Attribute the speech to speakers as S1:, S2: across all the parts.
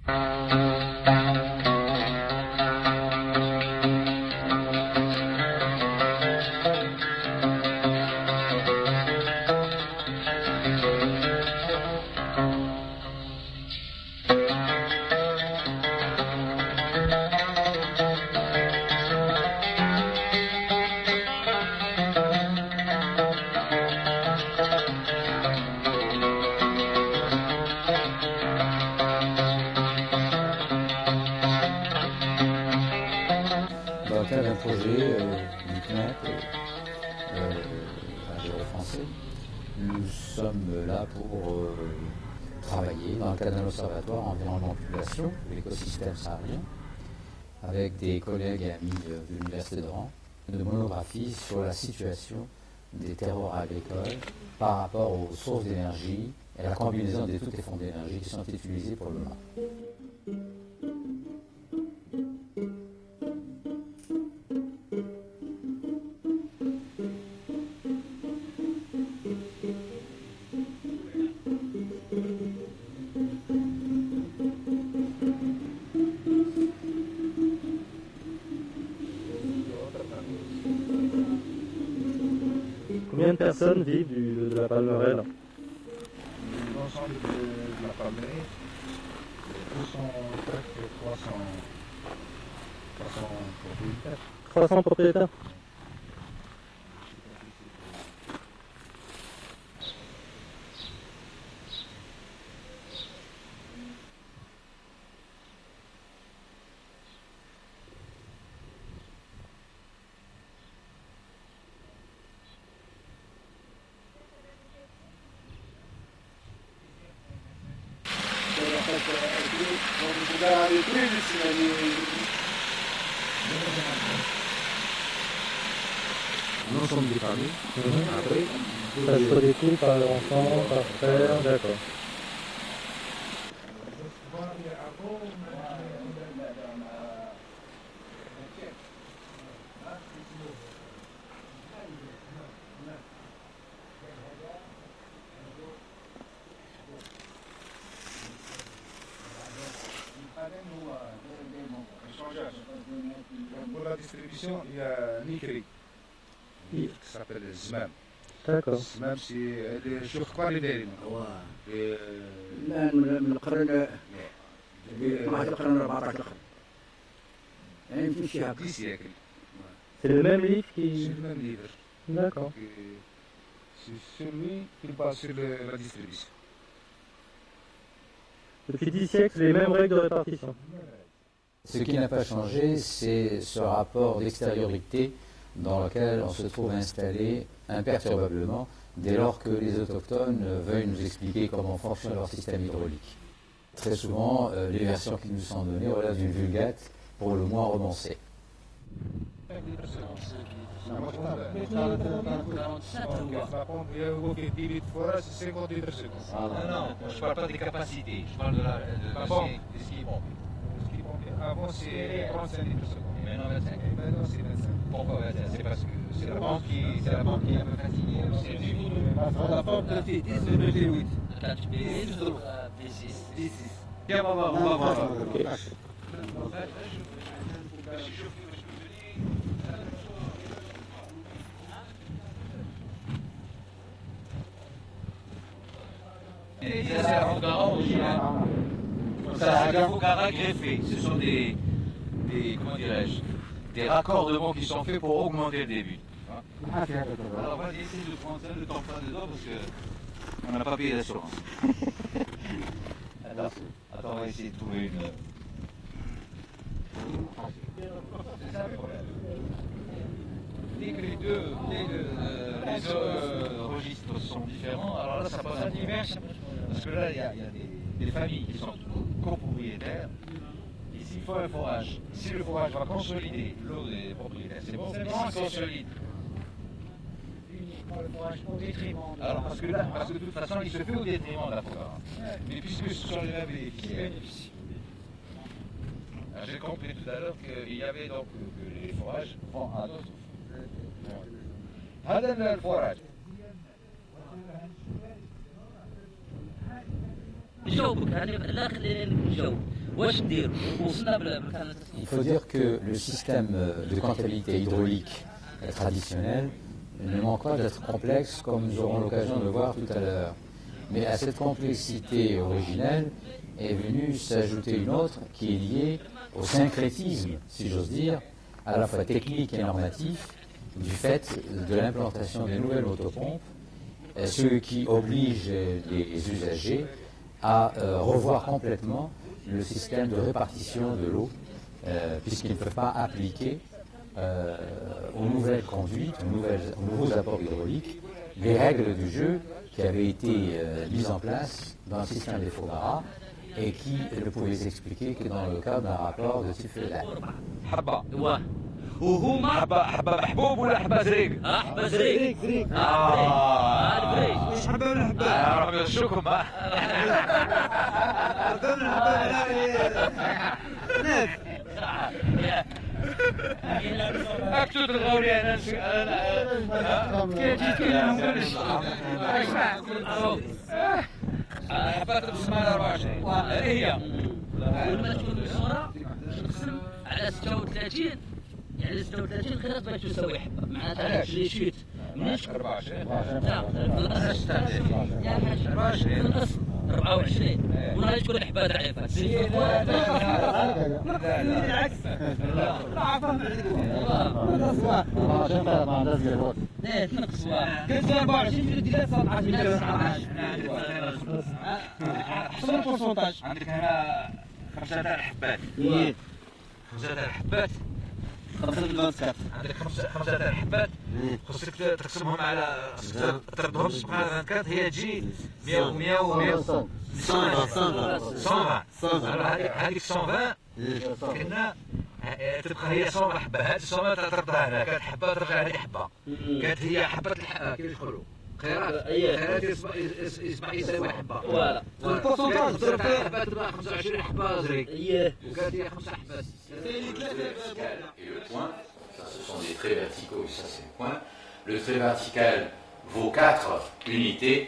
S1: Dans le cadre d'un projet du CNEP, un bureau français, nous sommes là pour travailler dans le cadre d'un observatoire environnement-population de l'écosystème saharien, avec des collègues et amis de l'Université de Rouen, de monographie sur la situation des terroirs agricoles par rapport aux sources d'énergie et à la combinaison de toutes les fonds d'énergie qui sont utilisés pour le moment.
S2: Combien de personnes vivent de la palmeraie là?
S3: L'ensemble de la palmeraie, 300 propriétaires.
S2: 300 propriétaires?
S3: L'ensemble des familles. Après,
S2: Ça se redécoupe par enfant, par frère, d'accord.
S3: pour la distribution, il y a Nikri, qui s'appelle Zmam.
S2: D'accord.
S3: Zmam, c'est شوف قبالي دايرين.
S4: الآن من القرن واحد القرن 14 يعني في شي هكا.
S3: 10 siècles.
S2: C'est le même livre
S3: C'est
S2: qui...
S3: le même livre.
S2: D'accord.
S3: C'est celui qui passe sur la distribution.
S2: Depuis 10 siècles, les mêmes règles de répartition.
S1: Ce qui n'a pas changé, c'est ce rapport d'extériorité dans lequel on se trouve installé imperturbablement dès lors que les autochtones veuillent nous expliquer comment fonctionne leur système hydraulique. Très souvent, les versions qui nous sont données relèvent d'une vulgate pour le moins romancée.
S5: Non, je ne parle pas des capacités, je parle de ce qui est bon.
S3: Avant, c'est 35 litres secondes.
S5: Maintenant 25.
S3: Maintenant, c'est 25.
S5: Pourquoi 25? C'est parce que c'est la banque qui est un peu fatiguée. C'est du
S3: La forme de T10 et de T8.
S5: Tiens, on va voir. Et ça, c'est un Fokara original. Ça, c'est un Fokara greffé. Ce sont des comment dirais-je, des raccordements qui sont faits pour augmenter le début. Alors, on va essayer de prendre ça, de t'en faire dedans parce que on n'a pas payé d'assurance. Attends, on va essayer de trouver une. C'est ça le problème. Dès que les deux registres sont différents, alors là ça pose un divers. Parce que là il y a des familles qui sont copropriétaires. Et s'il faut un forage, si le forage va consolider l'eau des propriétaires, c'est bon, s'il consolide.
S4: Uniquement le forage au détriment.
S3: Alors parce que de toute façon il se fait au détriment de la forêt. Mais puisque ce sont les mêmes bénéficiaires. J'ai compris tout à l'heure qu'il y avait donc que les forages vont à d'autres. هذا الفراج
S6: نجاوبك يعني لا خلينا نجاوب واش نديروا وصلنا بالكنال.
S1: Il faut dire que le système de comptabilité hydraulique traditionnel ne manque pas d'être complexe, comme nous aurons l'occasion de le voir tout à l'heure. Mais à cette complexité originelle est venue s'ajouter une autre qui est liée au syncrétisme, si j'ose dire, à la fois technique et normatif, du fait de l'implantation des nouvelles motopompes, ce qui oblige les usagers à revoir complètement le système de répartition de l'eau, puisqu'ils ne peuvent pas appliquer aux nouvelles conduites, aux nouveaux apports hydrauliques, les règles du jeu qui avaient été mises en place dans le système des Fogara et qui ne pouvaient s'expliquer que dans le cadre d'un rapport de type féodal.
S5: حبة
S6: واه وهما
S5: حبة محبوب ولا حبة زريق؟
S6: حبه زريق
S2: زريق
S6: الفريج
S2: مش حبه ولا حبه
S5: ربي يغشوكم
S2: ناس
S5: اكتب الغولي انا حبات البسمانة 24 هي
S6: ولما تكون الصوره تقسم على 36 يعني 36 خيرات باش تساوي حبه معناتها اللي شيت منش
S5: 24
S6: لا خلاص يا حاج 24 24 ولا تكون حبه ضعيفه
S2: العكس لا عفوا
S6: تنقص واحد
S2: كنت 24 ديال 19 حسب البورسونتاج
S5: عندك هنا 5000 حبات 5000 حبات
S2: 24
S5: عندك 5000 حبات خصك تقسمهم على تردهم سبحان 24 هي تجي 100 و 100 و 100 120 هذيك 120 كنا تبقى هي 100 حبه هذه 100 تردها هنا كانت حبه ترجع هذه حبه كانت هي حبه كيف يقولوا خيرات يصبح يساوي حبه
S6: فوالا
S2: البورسونتاج ضرب فيه
S5: حبه تبقى 25 حبه زريق وكانت هي 5 حبات
S1: Et le point, ça ce sont des traits verticaux et ça c'est le point. Le trait vertical vaut 4 unités,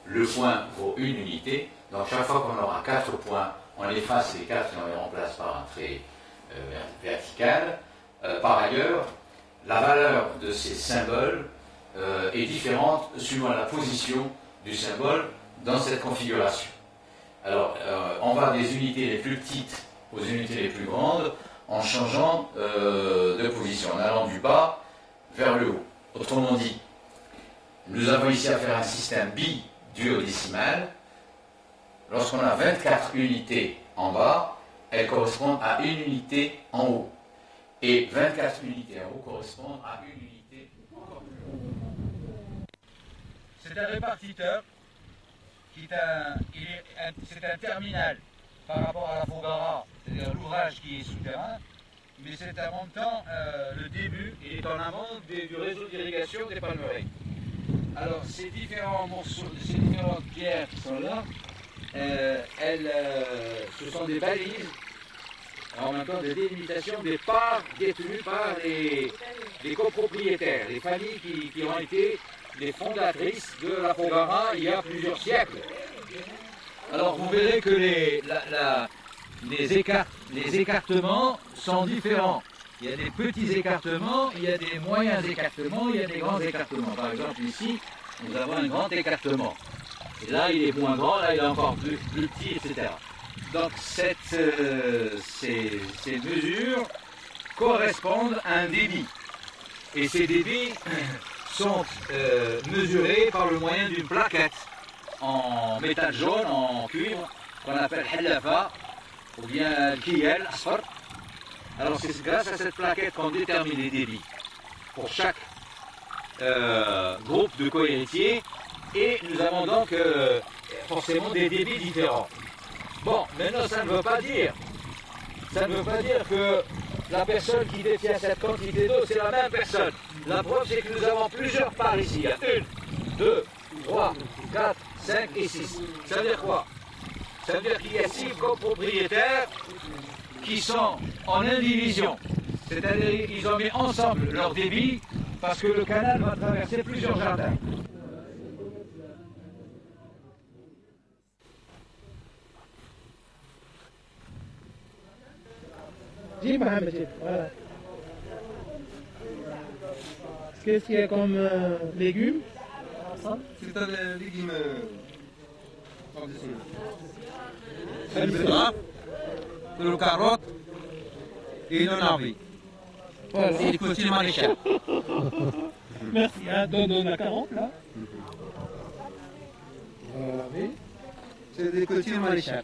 S1: le point vaut 1 unité. Donc chaque fois qu'on aura 4 points, on efface les 4 et on les remplace par un trait vertical. Par ailleurs, la valeur de ces symboles est différente suivant la position du symbole dans cette configuration. Alors, on va des unités les plus petites aux unités les plus grandes en changeant de position, en allant du bas vers le haut. Autrement dit, nous avons ici à faire un système bi-duodécimal. Lorsqu'on a 24 unités en bas, elles correspondent à 1 unité en haut. Et 24 unités en haut correspondent à 1 unité encore plus haut.
S5: C'est un répartiteur c'est un terminal par rapport à la Fogara, c'est-à-dire l'ouvrage qui est souterrain, mais c'est en même temps le début, il est en amont du réseau d'irrigation des Palmeraies. Alors ces différents morceaux, ces différentes pierres qui sont là, ce sont des balises, en même temps des délimitations des parts détenues par les copropriétaires, les familles qui ont été les fondatrices de la Fogara il y a plusieurs siècles. Alors vous verrez que les écartements sont différents. Il y a des petits écartements, il y a des moyens écartements, il y a des grands écartements. Par exemple ici, nous avons un grand écartement. Et là il est moins grand, là il est encore plus petit, etc. Donc ces mesures correspondent à un débit. Et ces débits sont mesurés par le moyen d'une plaquette en métal jaune, en cuivre, qu'on appelle Hallafa, ou bien Kiel, Asfar. Alors c'est grâce à cette plaquette qu'on détermine les débits pour chaque groupe de cohéritiers, et nous avons donc forcément des débits différents. Bon, maintenant ça ne veut pas dire que la personne qui détient cette quantité d'eau, c'est la même personne. La preuve, c'est que nous avons plusieurs parts ici. Il y a 1, 2, 3, 4, 5 et 6. Ça veut dire quoi? Ça veut dire qu'il y a 6 copropriétaires qui sont en indivision. C'est-à-dire qu'ils ont mis ensemble leur débit parce que le canal va traverser plusieurs jardins.
S2: Jim Mohamed, Jim, voilà. Qu'est-ce qu'il y a comme légumes?
S3: C'est un légume traditionnel. C'est le betterave, le carotte et le navet.
S2: Voilà.
S3: Et le côté maréchal.
S2: Merci. Hein, donne la carotte, là. Voilà, oui.
S3: C'est des côtés maréchal.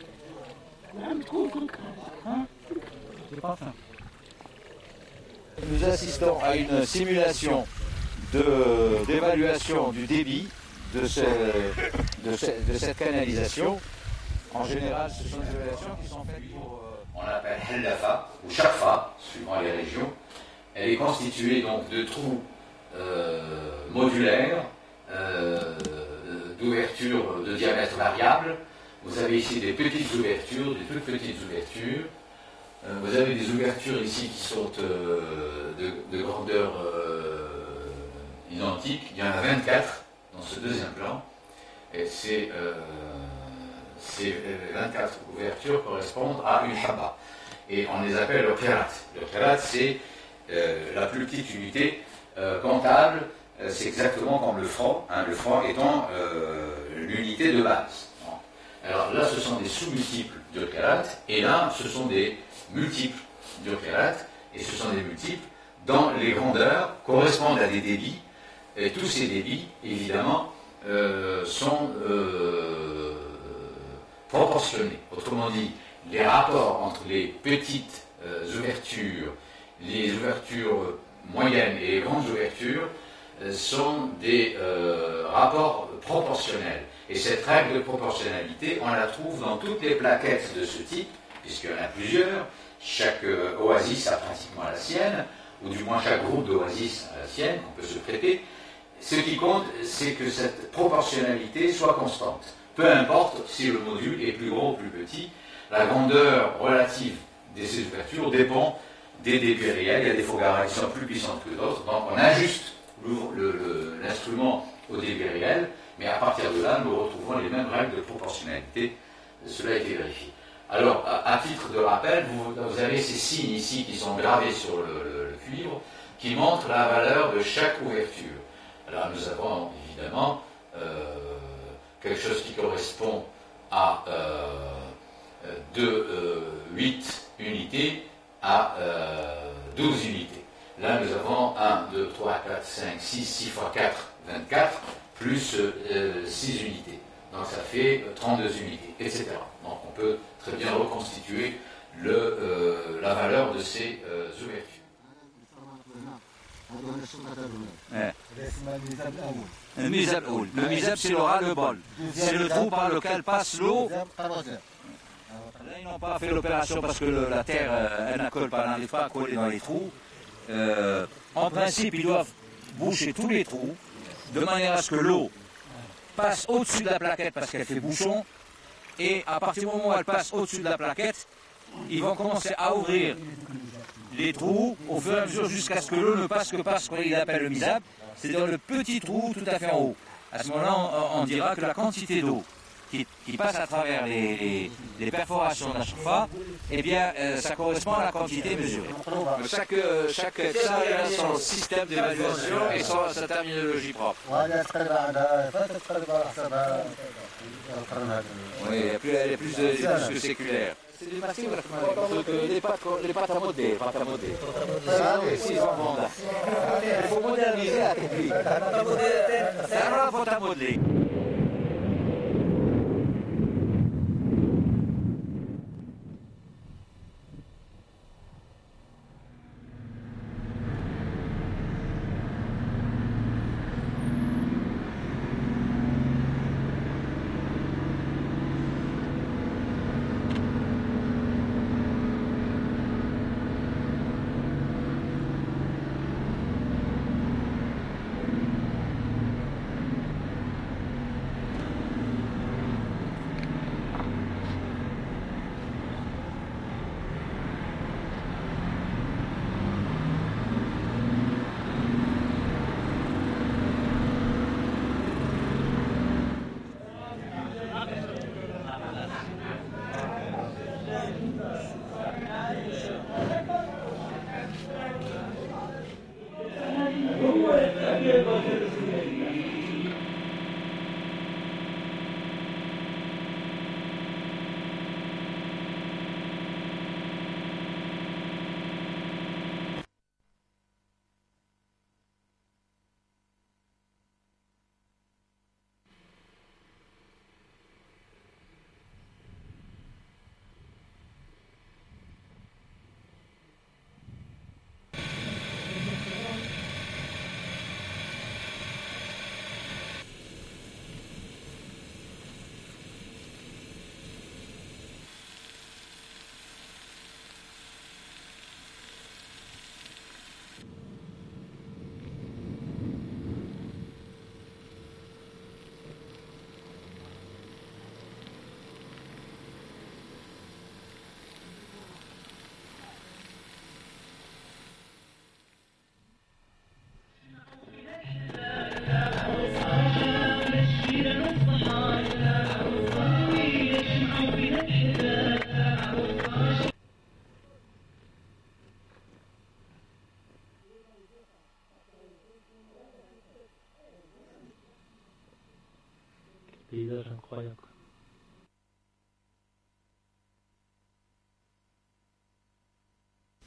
S5: Nous assistons à une simulation d'évaluation du débit de cette canalisation. En général, ce sont des évaluations qui sont faites pour... on l'appelle Hallafa ou Shafa, suivant les régions. Elle est constituée donc de trous modulaires, d'ouvertures de diamètre variable. Vous avez ici des petites ouvertures, des toutes petites ouvertures. Vous avez des ouvertures ici qui sont de grandeur identique. Il y en a 24 dans ce deuxième plan. Et ces 24 ouvertures correspondent à une haba. Et on les appelle le qirat. Le qirat, c'est la plus petite unité comptable. C'est exactement comme le franc, hein, le franc étant l'unité de base. Alors là, ce sont des sous-multiples de qirat, et là, ce sont des multiples de qirat, et ce sont des multiples dans les grandeurs correspondent à des débits, et tous ces débits, évidemment, sont proportionnés. Autrement dit, les rapports entre les petites ouvertures, les ouvertures moyennes et les grandes ouvertures sont des rapports proportionnels. Et cette règle de proportionnalité, on la trouve dans toutes les plaquettes de ce type, puisqu'il y en a plusieurs. Chaque oasis a pratiquement la sienne, ou du moins chaque groupe d'oasis a la sienne, on peut se prêter. Ce qui compte, c'est que cette proportionnalité soit constante. Peu importe si le module est plus gros ou plus petit, la grandeur relative de ces ouvertures dépend des débits réels. Il y a des Fogaras qui sont plus puissantes que d'autres, donc on ajuste l'instrument au débit réel, mais à partir de là, nous retrouvons les mêmes règles de proportionnalité. Cela a été vérifié. Alors, à titre de rappel, vous avez ces signes ici qui sont gravés sur le cuivre, qui montrent la valeur de chaque ouverture. Alors, nous avons évidemment quelque chose qui correspond à de 8 unités à 12 unités. Là, nous avons 1, 2, 3, 4, 5, 6 fois 4, 24, plus 6 unités. Donc ça fait 32 unités, etc. Donc on peut très bien reconstituer la valeur de ces ouvertures. Le mizab, c'est le ras-le-bol. C'est le trou par lequel passe l'eau. Là, ils n'ont pas fait l'opération parce que la terre, elle n'accole pas, elle n'arrive pas à coller dans les trous. En principe, ils doivent boucher tous les trous, de manière à ce que l'eau passe au-dessus de la plaquette parce qu'elle fait bouchon. Et à partir du moment où elle passe au-dessus de la plaquette, ils vont commencer à ouvrir les trous au fur et à mesure jusqu'à ce que l'eau ne passe que par ce qu'il appelle le mizab, c'est-à-dire le petit trou tout à fait en haut. À ce moment-là, on dira que la quantité d'eau qui passe à travers les perforations de la chauffa, eh bien, ça correspond à la quantité mesurée. Chaque texte a son système d'évaluation et sa terminologie propre. Oui, elle est plus que séculaire. C'est des matières, les pâtes à modeler. Ah oui, si, il faut moderniser la technique. C'est la pâte à modeler.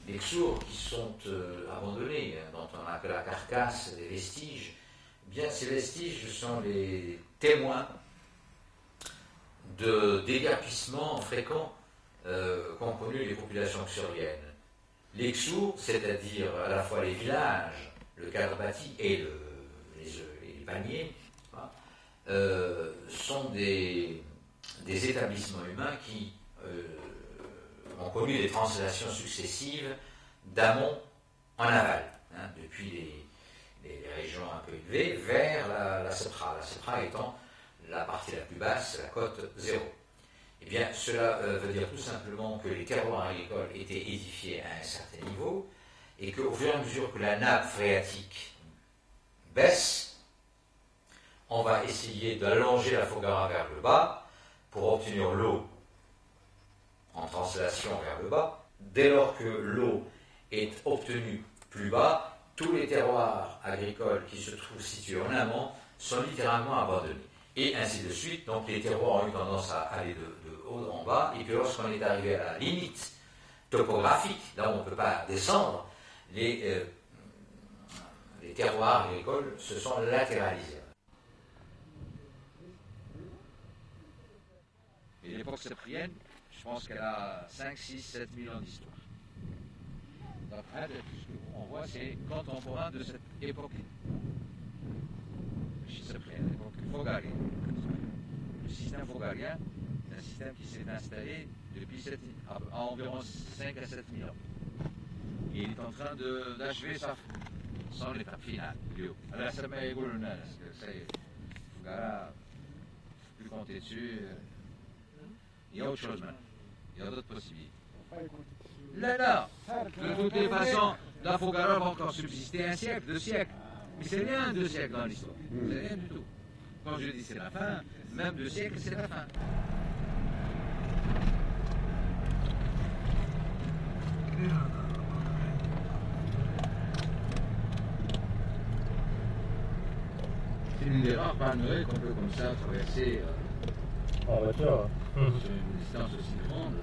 S5: des Xours qui sont abandonnés, dont on n'a que la carcasse, des vestiges, eh bien ces vestiges sont les témoins de déguerpissements fréquents qu'ont connus les populations xuriennes. Les Xours, c'est-à-dire à la fois les villages, le cadre bâti et les paniers, sont des établissements humains qui ont connu des translations successives d'amont en aval, depuis les régions un peu élevées vers la Sepra. La Sepra étant la partie la plus basse, la côte zéro. Eh bien, cela veut dire tout simplement que les terroirs agricoles étaient édifiés à un certain niveau et qu'au fur et à mesure que la nappe phréatique baisse, on va essayer d'allonger la Fougara vers le bas pour obtenir l'eau en translation vers le bas. Dès lors que l'eau est obtenue plus bas, tous les terroirs agricoles qui se trouvent situés en amont sont littéralement abandonnés. Et ainsi de suite, donc les terroirs ont eu tendance à aller de haut en bas, et puis lorsqu'on est arrivé à la limite topographique, là où on ne peut pas descendre, les terroirs agricoles se sont latéralisés.
S3: Et l'époque séprienne, je pense qu'elle a 5, 6, 7 millions d'histoires. Donc, ce qu'on voit, c'est contemporain de cette époque séprienne, l'époque fogarienne. Le système fogarien, c'est un système qui s'est installé depuis à environ 5 à 7 millions. Et il est en train d'achever son étape finale. Alors, ça m'a égoulé, parce que c'est Fogara, plus compter dessus. Il y a autre chose maintenant. Il y a d'autres possibilités. Là, de toutes les façons, la Fogara va encore subsister un siècle, 2 siècles. Mais c'est rien 2 siècles dans l'histoire. C'est rien du tout. Quand je dis c'est la fin, même 2 siècles, c'est la fin. C'est une des rares palmeraies qu'on peut comme ça traverser
S2: En voiture.
S3: sur une distance aussi grande.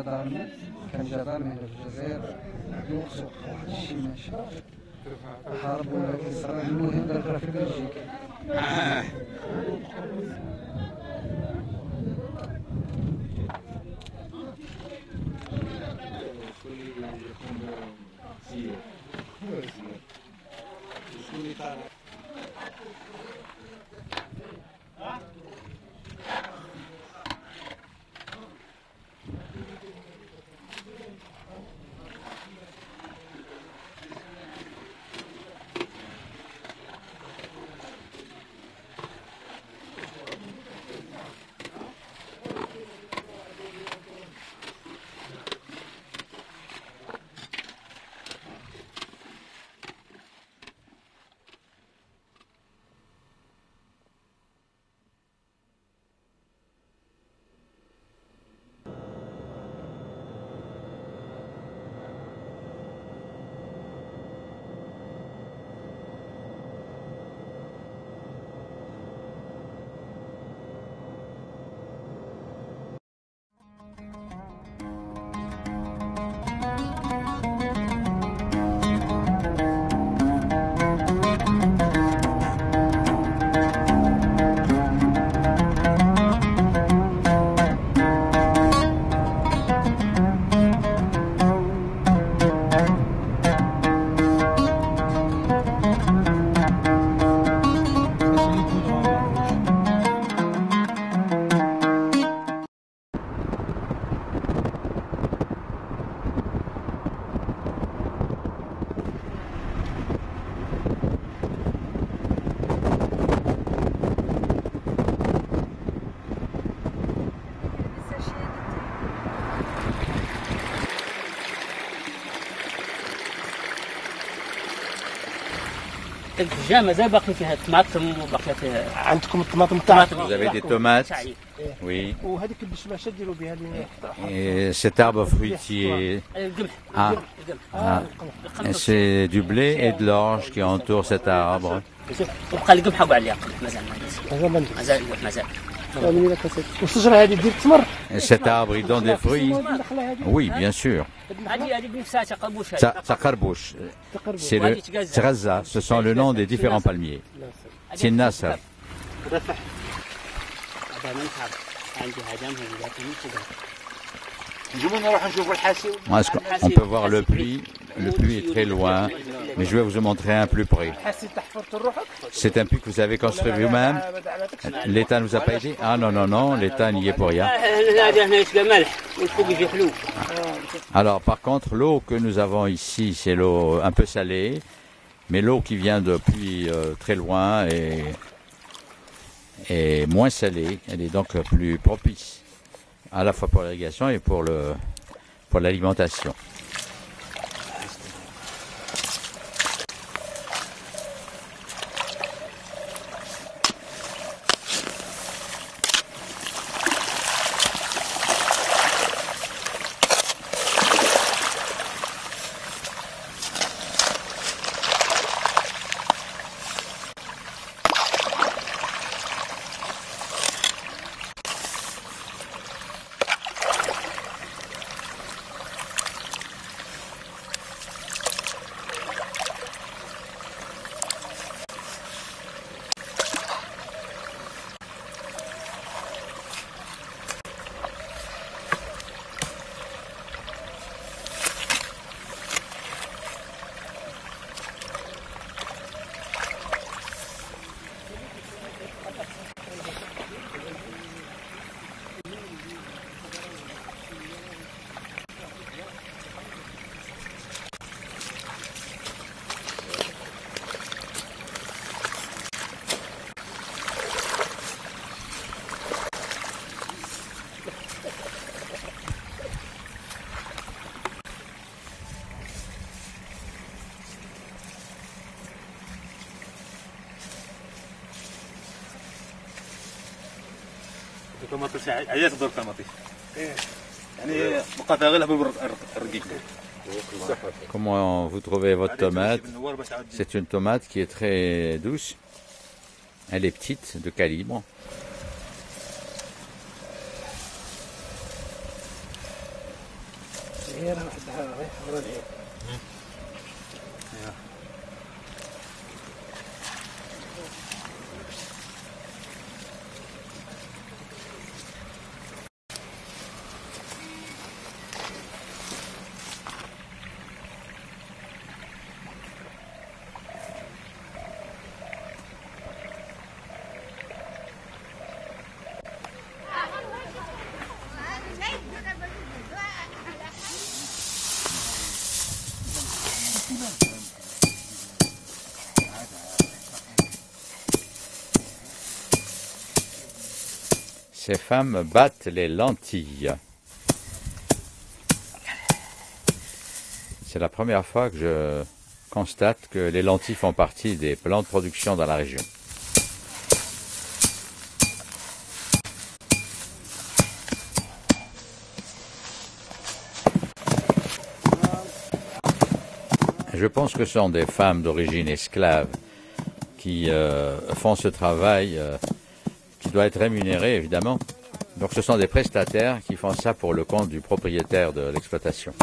S4: كان جدار من الجزائر يوصل واحد الشيء ماشي هربوا لإسرائيل المهم دار في بلجيكا
S6: الدجاجة زي باقي فيها الطماطم وباقي فيها.
S2: عندكم الطماطم تاعكم؟
S1: Vous avez des tomates. Oui.
S2: وهذيك البشباشه ديروا بها
S1: Et cet arbre fruitier,
S6: القمح.
S1: Ah. c'est du blé et de l'orge qui entoure cet arbre.
S6: وبقى القمح وقع عليها قمح مازال مازال القمح مازال.
S2: والشجره هذه دير التمر؟
S1: Cet arbre, il donne des fruits. Oui, bien sûr.
S6: هذه بنفسها تقربوش.
S1: Ça carbouche. C'est le Tiraza. Ce sont le nom des différents palmiers. C'est Nasser. On peut voir le puits. Le puits est très loin, mais je vais vous en montrer un plus près. C'est un puits que vous avez construit vous-même. L'État ne vous a pas aidé? Ah non, non, non, l'État n'y est pour rien. Alors par contre, l'eau que nous avons ici, c'est l'eau un peu salée, mais l'eau qui vient de puits très loin est moins salée. Elle est donc plus propice, à la fois pour l'irrigation et pour l'alimentation. Comment vous trouvez votre tomate? C'est une tomate qui est très douce. Elle est petite, de calibre.
S4: عيره وحدها غير حضر العير.
S3: Ces femmes battent les lentilles. C'est la première fois que je constate que les lentilles font partie des plans de production dans la région. Je pense que ce sont des femmes d'origine esclave qui font ce travail qui doit être rémunéré, évidemment. Donc ce sont des prestataires qui font ça pour le compte du propriétaire de l'exploitation.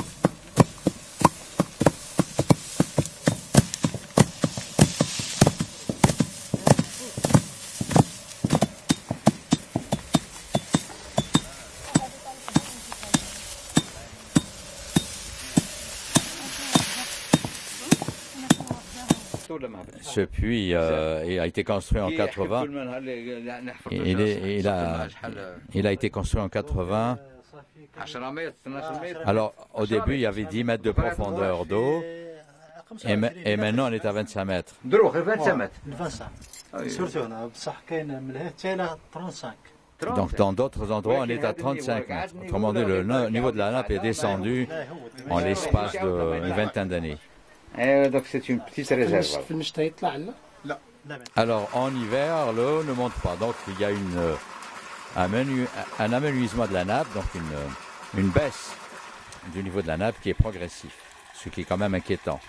S3: Ce puits a été construit en 80. Il a été construit en 80. Alors, au début, il y avait 10 mètres de profondeur d'eau. Et maintenant, on est à 25 mètres.
S5: 25 mètres.
S3: Donc, dans d'autres endroits, on est à 35 mètres. Autrement dit, le niveau de la nappe est descendu en l'espace d'une vingtaine d'années.
S5: Donc, c'est une petite réserve.
S3: Alors, en hiver, l'eau ne monte pas. Donc, il y a un amenuisement de la nappe, donc une baisse du niveau de la nappe qui est progressif, ce qui est quand même inquiétant.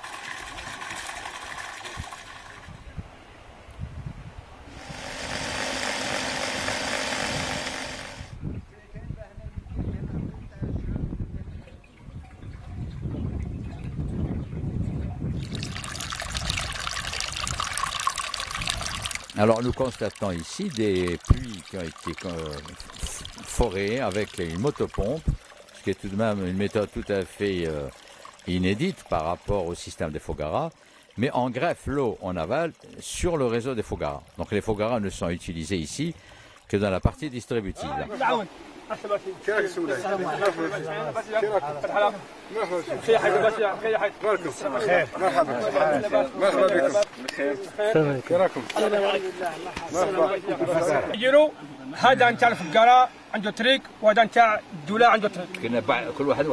S3: Alors nous constatons ici des puits qui ont été forés avec une motopompe, ce qui est tout de même une méthode tout à fait inédite par rapport au système des Foggara, mais on greffe l'eau en aval sur le réseau des Foggara. Donc les Foggara ne sont utilisés ici que dans la partie distributive.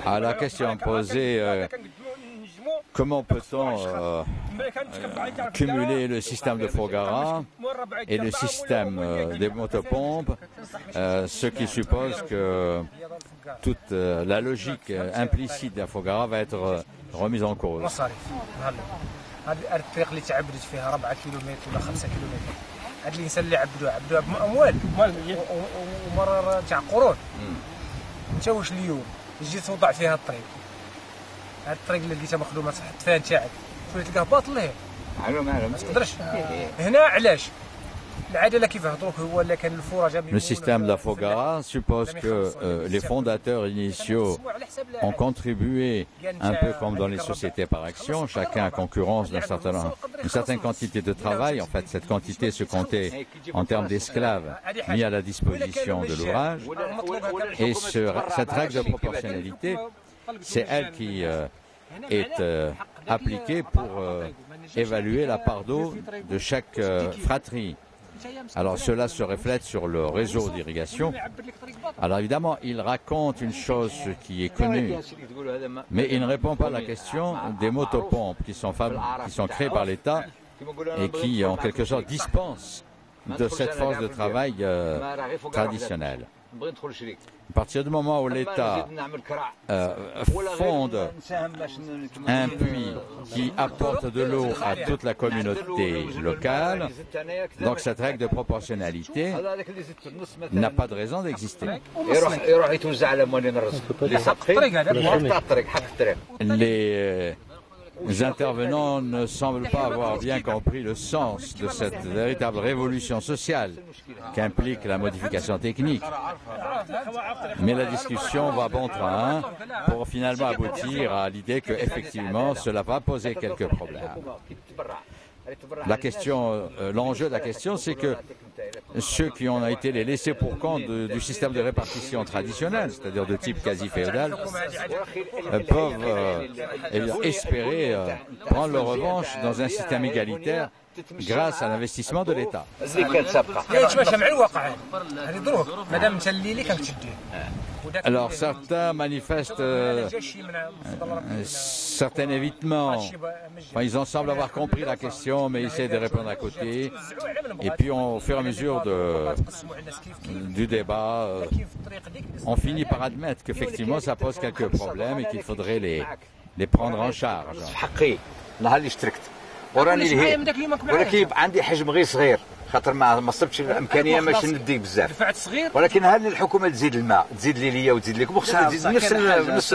S3: À la question posée, comment peut-on cumuler le système de Foggara et le système des motopompes, ce qui suppose que toute la logique implicite d'un Foggara va être remise en cause.
S7: هاد الانسان اللي عبدوها باموال ومرة تاع قرون انت واش اليوم جيت توضع فيها الطريق هاد الطريق اللي لقيتها مخدومه تحط فيها نتاعك شويه تلقاه باطل ليه ما تقدرش هنا علاش العداله كيف هضروك هو اللي كان الفرجه.
S3: Le système de la Foggara suppose que les fondateurs initiaux ont contribué un peu comme dans les sociétés par action, chacun à concurrence d'une certaine quantité de travail. En fait, cette quantité se comptait en termes d'esclaves mis à la disposition de l'ouvrage. Et cette règle de proportionnalité, c'est elle qui est appliquée pour évaluer la part d'eau de chaque fratrie. Alors cela se reflète sur le réseau d'irrigation. Alors évidemment, il raconte une chose qui est connue, mais il ne répond pas à la question des motopompes qui sont créées par l'État et qui en quelque sorte dispensent de cette force de travail traditionnelle.
S8: À partir du moment où l'État fonde un puits qui apporte de l'eau à toute la communauté locale, donc cette règle de proportionnalité n'a pas de raison d'exister. Les intervenants ne semblent pas avoir bien compris le sens de cette véritable révolution sociale qu'implique la modification technique. Mais la discussion va bon train pour finalement aboutir à l'idée qu'effectivement cela va poser quelques problèmes. La question, l'enjeu de la question, c'est que ceux qui ont été les laissés pour compte du système de répartition traditionnel, c'est-à-dire de type quasi-féodal, peuvent espérer prendre leur revanche dans un système égalitaire grâce à l'investissement de l'État. Alors certains manifestent un certain évitement. Enfin, ils en semblent avoir compris la question, mais ils essaient de répondre à côté. Et puis au fur et à mesure du débat, on finit par admettre qu'effectivement ça pose quelques problèmes et qu'il faudrait les prendre en charge.
S5: ولكن عندي حجم غير صغير خاطر ما صبتش الامكانيه باش نديك بزاف ولكن هل الحكومه تزيد الماء تزيد لي ليا وتزيد لكم خصها تزيد نفس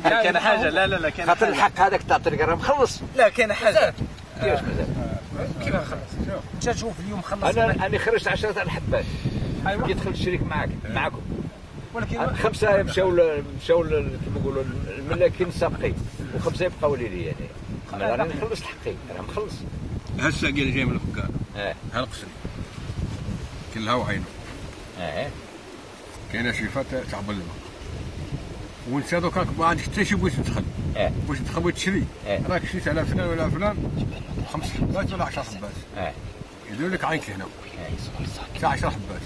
S2: كاين حاجه لا كاين
S5: خاطر الحق هذاك تعطي لك راه مخلص
S2: لا كاين حاجه
S7: كيفاش مازال كيف نخلص انت تشوف اليوم خلص
S5: انا خرجت 10 الحبات كي دخلت الشريك معكم ولكن 5 مشاو كما نقولوا الملاكين سابقين و5 يبقاو لي يعني انا راني خلصت حقي راه مخلص
S9: هسه قال جاي من الحكام هالقصري كلها وعينه كاينه شيفات تعبر لنا وانت دوكا ما عندكش حتى شي بغيت تدخل باش تدخل بغيت تشري راك شريت على فلان ولا فلان 5 حبات ولا 10 حبات يدير لك عينك هنا تاع 10 حبات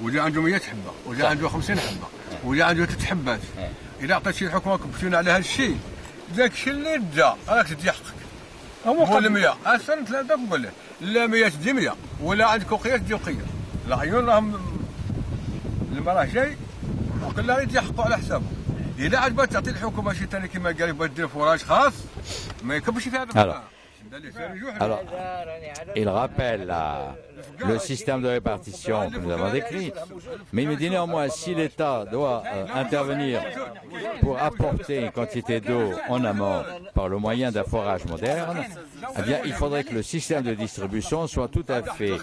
S9: ولا عنده 100 حبه ولا عنده 50 حبه ولا عنده 3 حبات اذا عطات شي الحكومه كبتونا على هذا الشيء ذاك الشيء اللي دا راك تدي حقك هو 100 اصلا ثلاثه نقول لك لا 100 تدي 100 ولا عندك وقيه تدي وقيه العيون راهم لما راه جاي وكل واحد يدي حقه على حسابه اذا عجبت تعطي الحكومه شي ثاني كما قال بغات دير فراج خاص ما يكبش في هذا.
S8: Alors, il rappelle le système de répartition que nous avons décrit, mais il me dit néanmoins, si l'État doit intervenir pour apporter une quantité d'eau en amont par le moyen d'un forage moderne, eh bien, il faudrait que le système de distribution soit tout à fait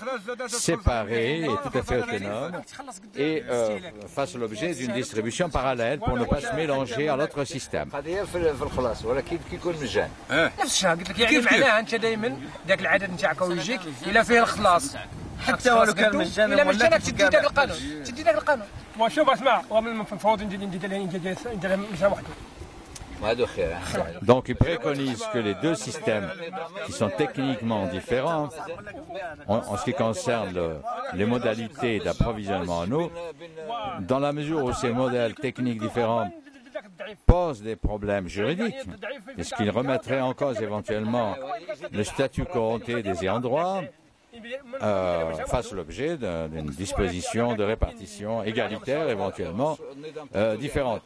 S8: séparé et tout à fait autonome et fasse l'objet d'une distribution parallèle pour ne pas se mélanger à l'autre système.
S7: انت دائما ذاك العدد نتاعك ويجيك الى فيه الخلاص
S2: حتى ولو كان مجانا
S7: ولا مجانا تدي ذاك القانون تدي ذاك القانون وشوف اسمع ومن المفروض ندير مثال وحده.
S8: Donc il préconise que les deux systèmes qui sont techniquement différents en ce qui concerne les modalités d'approvisionnement en eau, dans la mesure où ces modèles techniques différents pose des problèmes juridiques, puisqu'il remettrait en cause éventuellement le statut corrompu des ayants droit, fasse l'objet d'une disposition de répartition égalitaire éventuellement différente.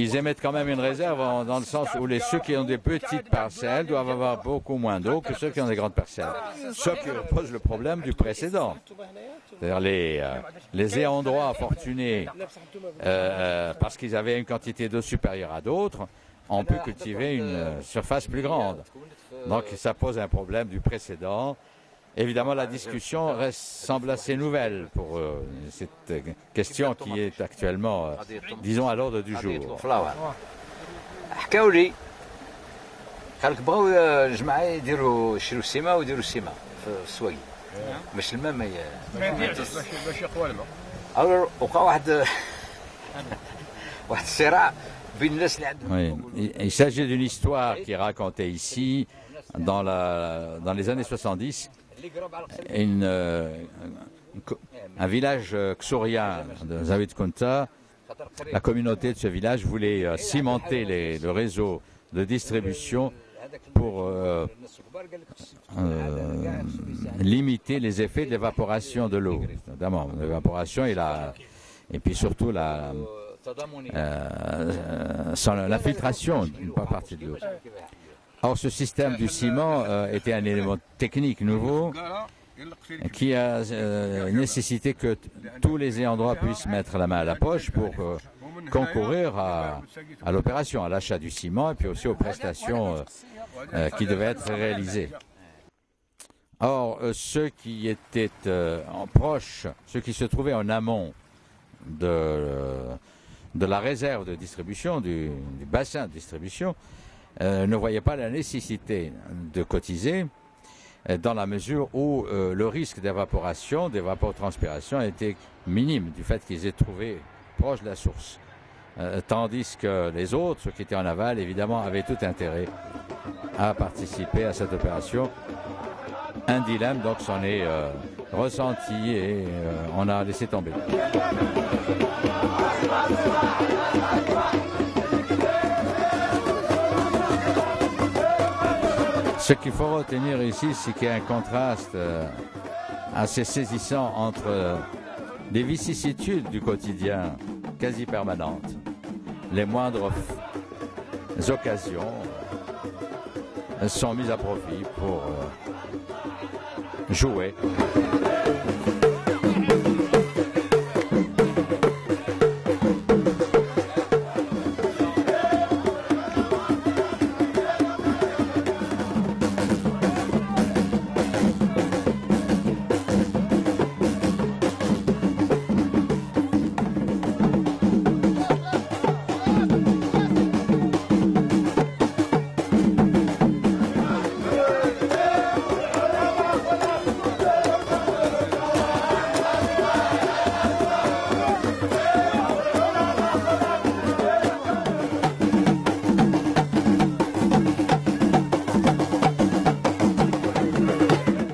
S8: Ils émettent quand même une réserve dans le sens où ceux qui ont des petites parcelles doivent avoir beaucoup moins d'eau que ceux qui ont des grandes parcelles. Ce qui pose le problème du précédent. C'est-à-dire les ayants droit fortunés, parce qu'ils avaient une quantité d'eau supérieure à d'autres, ont pu cultiver une surface plus grande. Donc ça pose un problème du précédent. Évidemment, la discussion semble assez nouvelle pour cette question qui est actuellement, disons, à l'ordre du jour.
S5: قالك بغاو الجماعه يديروا يشريو السيما ويديروا السيما في السواقي باش الماء ما
S9: يديرش باش يقوى الماء.
S5: alors وقع واحد الصراع بين الناس اللي عندهم.
S8: Il s'agit d'une histoire qui est racontée ici dans les années 70. Un village xorien de Zavid Kunta, la communauté de ce village voulait cimenter le réseau de distribution pour limiter les effets d'évaporation de l'eau. Notamment, l'évaporation et puis surtout l'infiltration d'une partie de l'eau. Or, ce système du ciment était un élément technique nouveau qui a nécessité que tous les ayants droit puissent mettre la main à la poche pour concourir à l'opération, à l'achat du ciment et puis aussi aux prestations qui devaient être réalisées. Or, ceux qui étaient proches, ceux qui se trouvaient en amont de la réserve de distribution, du bassin de distribution, ne voyaient pas la nécessité de cotiser dans la mesure où le risque d'évaporation, d'évapotranspiration était minime du fait qu'ils étaient trouvés proches de la source. Tandis que les autres, ceux qui étaient en aval, évidemment, avaient tout intérêt à participer à cette opération. Un dilemme donc s'en est ressenti et on a laissé tomber. Ce qu'il faut retenir ici, c'est qu'il y a un contraste assez saisissant entre des vicissitudes du quotidien quasi permanentes, les moindres occasions sont mises à profit pour jouer.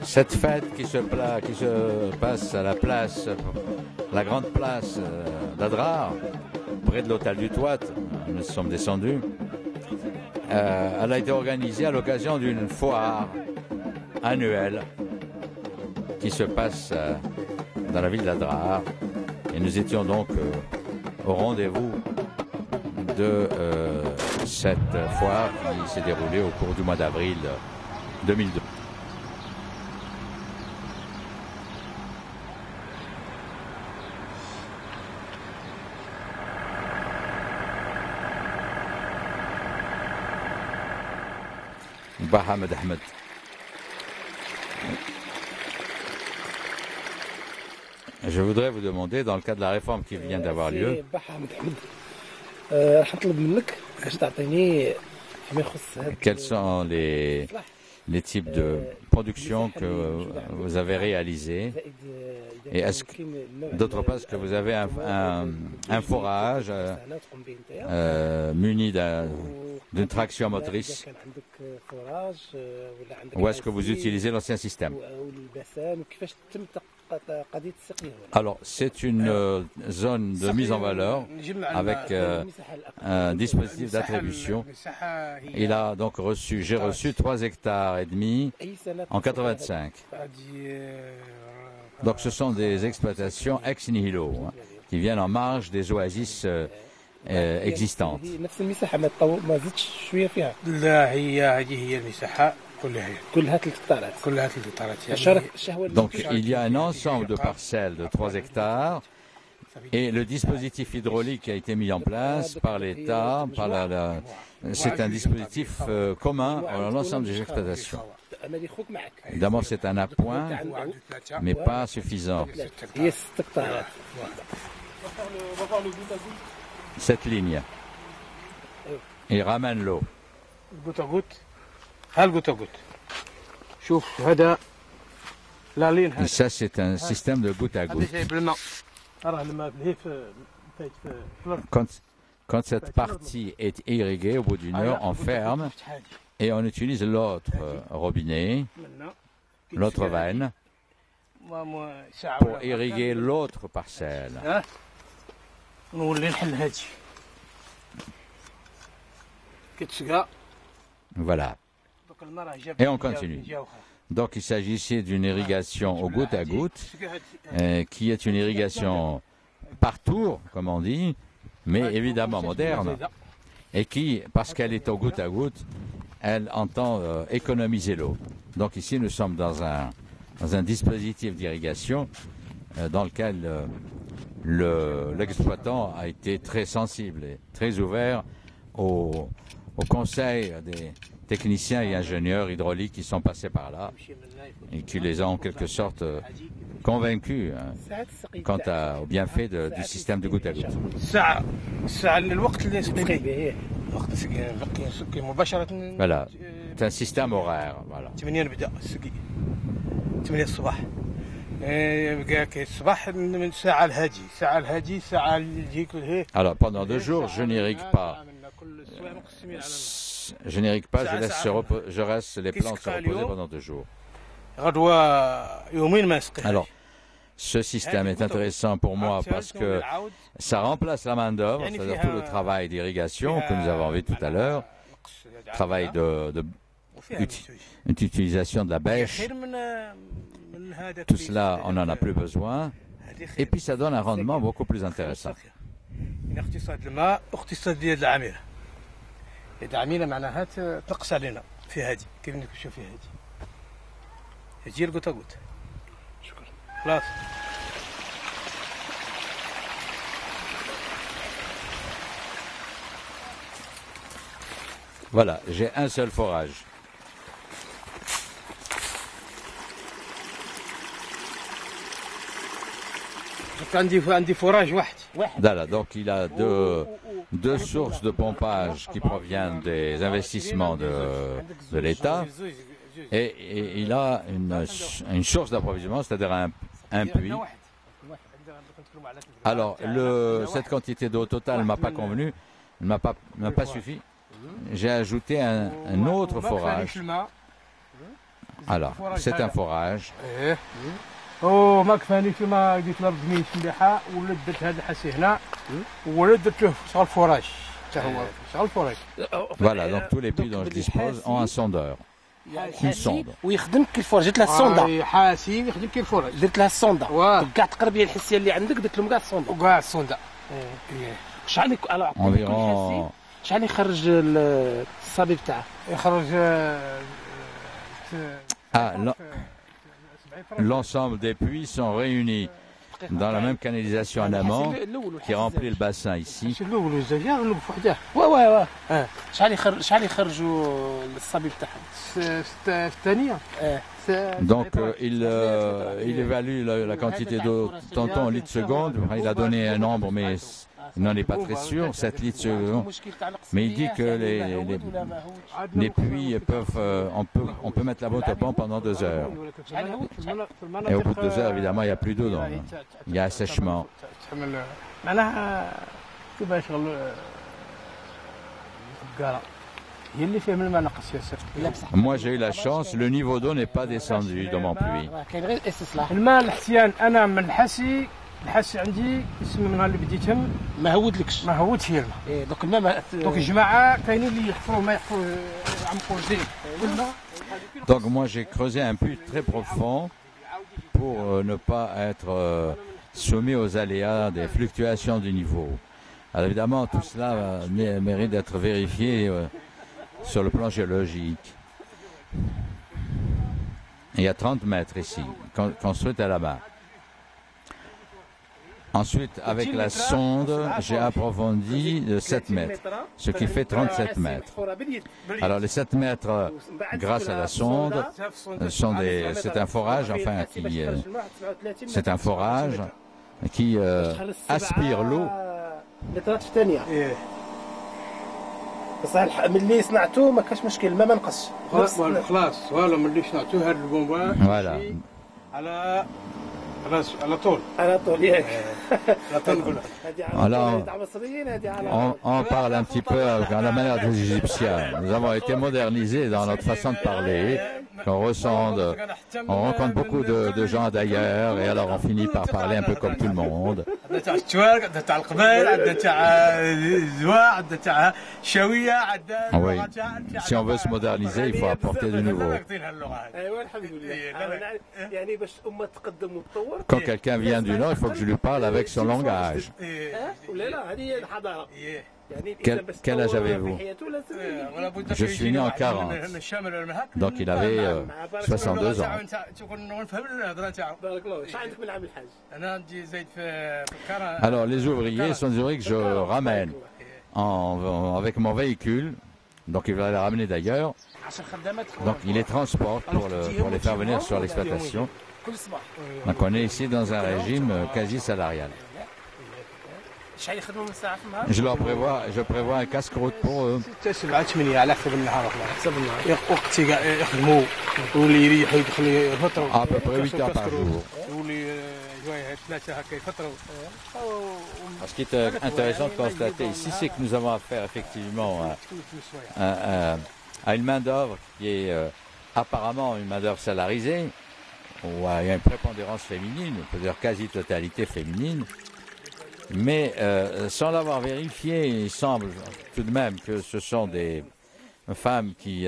S8: Cette fête qui se passe à la place, la grande place d'Adrar, près de l'hôtel du Toit, nous sommes descendus, elle a été organisée à l'occasion d'une foire annuelle qui se passe dans la ville d'Adrar. Et nous étions donc au rendez-vous de cette foire qui s'est déroulée au cours du mois d'avril 2002. Bahamed Ahmed. Je voudrais vous demander, dans le cadre de la réforme qui vient d'avoir lieu, quels sont les types de production que vous avez réalisés et est-ce que, d'autre part, est-ce que vous avez un forage muni d'une traction motrice ou est-ce que vous utilisez l'ancien système? Alors, c'est une zone de mise en valeur avec un dispositif d'attribution. Il a donc j'ai reçu 3 hectares et demi en 85. Donc, ce sont des exploitations ex nihilo qui viennent en marge des oasis existantes. Donc il y a un ensemble de parcelles de 3 hectares et le dispositif hydraulique qui a été mis en place par l'État, c'est un dispositif commun à l'ensemble des exploitations. Évidemment, c'est un appoint, mais pas suffisant. Cette ligne. Il ramène l'eau. Et ça, c'est un système de goutte à goutte. Quand cette partie est irriguée, au bout d'une heure, on ferme et on utilise l'autre robinet, l'autre veine, pour irriguer l'autre parcelle. Voilà. Et on continue. Donc il s'agissait d'une irrigation au goutte à goutte, qui est une irrigation par tour, comme on dit, mais évidemment moderne, et qui, parce qu'elle est au goutte à goutte, elle entend économiser l'eau. Donc ici nous sommes dans un dispositif d'irrigation dans lequel l'exploitant a été très sensible et très ouvert au conseil des techniciens et ingénieurs hydrauliques qui sont passés par là et qui les ont en quelque sorte convaincus quant au bienfait du système de goutte à goutte. Voilà, c'est un système horaire. Voilà. Alors pendant 2 jours, je n'irrigue pas. Je laisse les plantes se reposer pendant 2 jours. Alors, ce système est intéressant pour moi parce que ça remplace la main-d'œuvre, c'est-à-dire tout le travail d'irrigation que nous avons vu tout à l'heure, travail d'utilisation de la bêche. Tout cela, on n'en a plus besoin. Et puis, ça donne un rendement beaucoup plus intéressant.
S7: العميله معناها تنقص علينا في هذه كيف نمشيو في هذه هي القطه قوت شكرا خلاص
S8: Voilà, j'ai un seul forage.
S7: عندي فراج واحد
S8: Voilà, donc il a deux sources de pompage qui proviennent des investissements de l'État et il a une source d'approvisionnement, c'est-à-dire un puits. Alors, cette quantité d'eau totale ne m'a pas convenu, ne m'a pas suffi. J'ai ajouté un autre forage. Alors, c'est un forage.
S7: ما كفاني فيما قلت له بدميت مليحه ولات درت هذا الحسي هنا ولات درت له شغل فراج حتى هو شغل فراج.
S8: Voilà, donc tous les puits dont je dispose ont un sondeur. Une sonde.
S7: ويخدم كالفراج درت لها الصوندا حاسي يخدم كالفراج درت لها الصوندا كاع التقربيه الحسيه اللي عندك درت لهم كاع الصوندا وكاع الصوندا. شحال
S8: environ
S7: شحال يخرج الصبي بتاعه يخرج
S8: l'ensemble des puits sont réunis dans la même canalisation en amont qui remplit le bassin ici. Donc il évalue la quantité d'eau tantôt en litres secondes. Il a donné un nombre, mais il n'en est pas très sûr, 7 litres secondes. Mais il dit que les puits peuvent, on peut mettre la motopompe pendant 2 heures. Et au bout de 2 heures, évidemment, il n'y a plus d'eau. Il y a assèchement. Moi, j'ai eu la chance, le niveau d'eau n'est pas descendu dans mon puits.
S7: الحاسي عندي اسم من اللي بديتهم ما هودلكش ما هودش هي الماء دوك الماء دوك الجماعه كاينين اللي يحفروا ما يحفروا عمقوا جديد.
S8: Donc moi j'ai creusé un puits très profond pour ne pas être soumis aux aléas des fluctuations du niveau. Alors évidemment tout cela mérite d'être vérifié sur le plan géologique. Il y a 30 mètres ici, construite à la main. Ensuite, avec la sonde, j'ai approfondi de 7 mètres, ce qui fait 37 mètres. Alors, les 7 mètres, grâce à la sonde, c'est un forage, enfin, c'est un forage qui aspire l'eau. Voilà. Alors, on parle un petit peu à la manière des Égyptiens. Nous avons été modernisés dans notre façon de parler. qu'on rencontre beaucoup de gens d'ailleurs, et alors on finit par parler un peu comme tout le monde. Oui. Si on veut se moderniser, il faut apporter du nouveau. Quand quelqu'un vient du Nord, il faut que je lui parle avec son langage. Quel âge avez-vous? Je suis né en 40. Donc il avait 62 ans. Alors les ouvriers sont des ouvriers que je ramène avec mon véhicule. Donc il va les ramener d'ailleurs. Donc il les transporte pour les faire venir sur l'exploitation. Donc on est ici dans un régime quasi salarial. Je prévois un casse-croûte pour eux. À peu près 8 heures par jour. Ce qui est intéressant de constater ici, c'est que nous avons affaire effectivement à une main-d'œuvre qui est apparemment une main-d'œuvre salarisée, où il y a une prépondérance féminine, on peut dire quasi-totalité féminine. Mais sans l'avoir vérifié, il semble tout de même que ce sont des femmes qui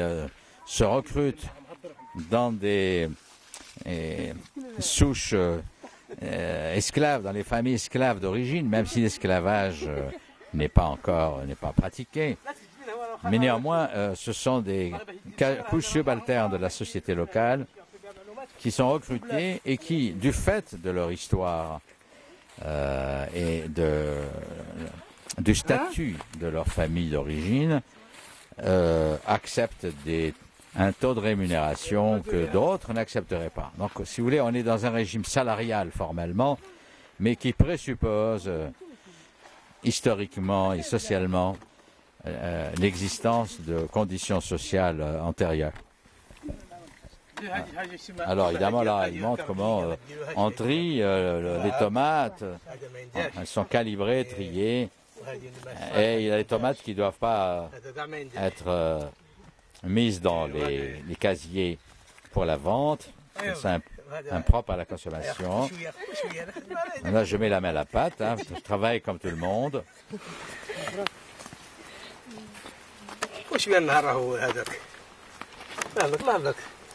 S8: se recrutent dans des souches esclaves, dans les familles esclaves d'origine, même si l'esclavage n'est pas pratiqué. Mais néanmoins, ce sont des couches subalternes de la société locale qui sont recrutées et qui, du fait de leur histoire, et du statut de leur famille d'origine, acceptent un taux de rémunération que d'autres n'accepteraient pas. Donc, si vous voulez, on est dans un régime salarial formellement, mais qui présuppose historiquement et socialement l'existence de conditions sociales antérieures. Alors évidemment là, il montre comment on trie les tomates. Elles sont calibrées, triées, et il y a des tomates qui ne doivent pas être mises dans les casiers pour la vente. C'est impropre à la consommation. Là, je mets la main à la pâte, hein. Je travaille comme tout le monde.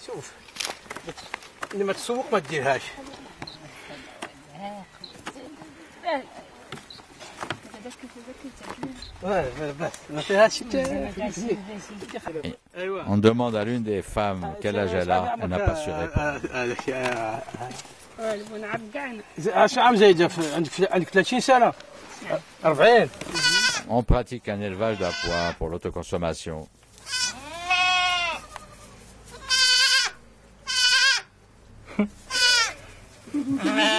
S7: شوف اللي ما تسوق ما تديرهاش
S8: On demande à l'une des femmes quel âge elle a, elle n'a pas su répondre. On pratique un élevage d'appoint pour l'autoconsommation.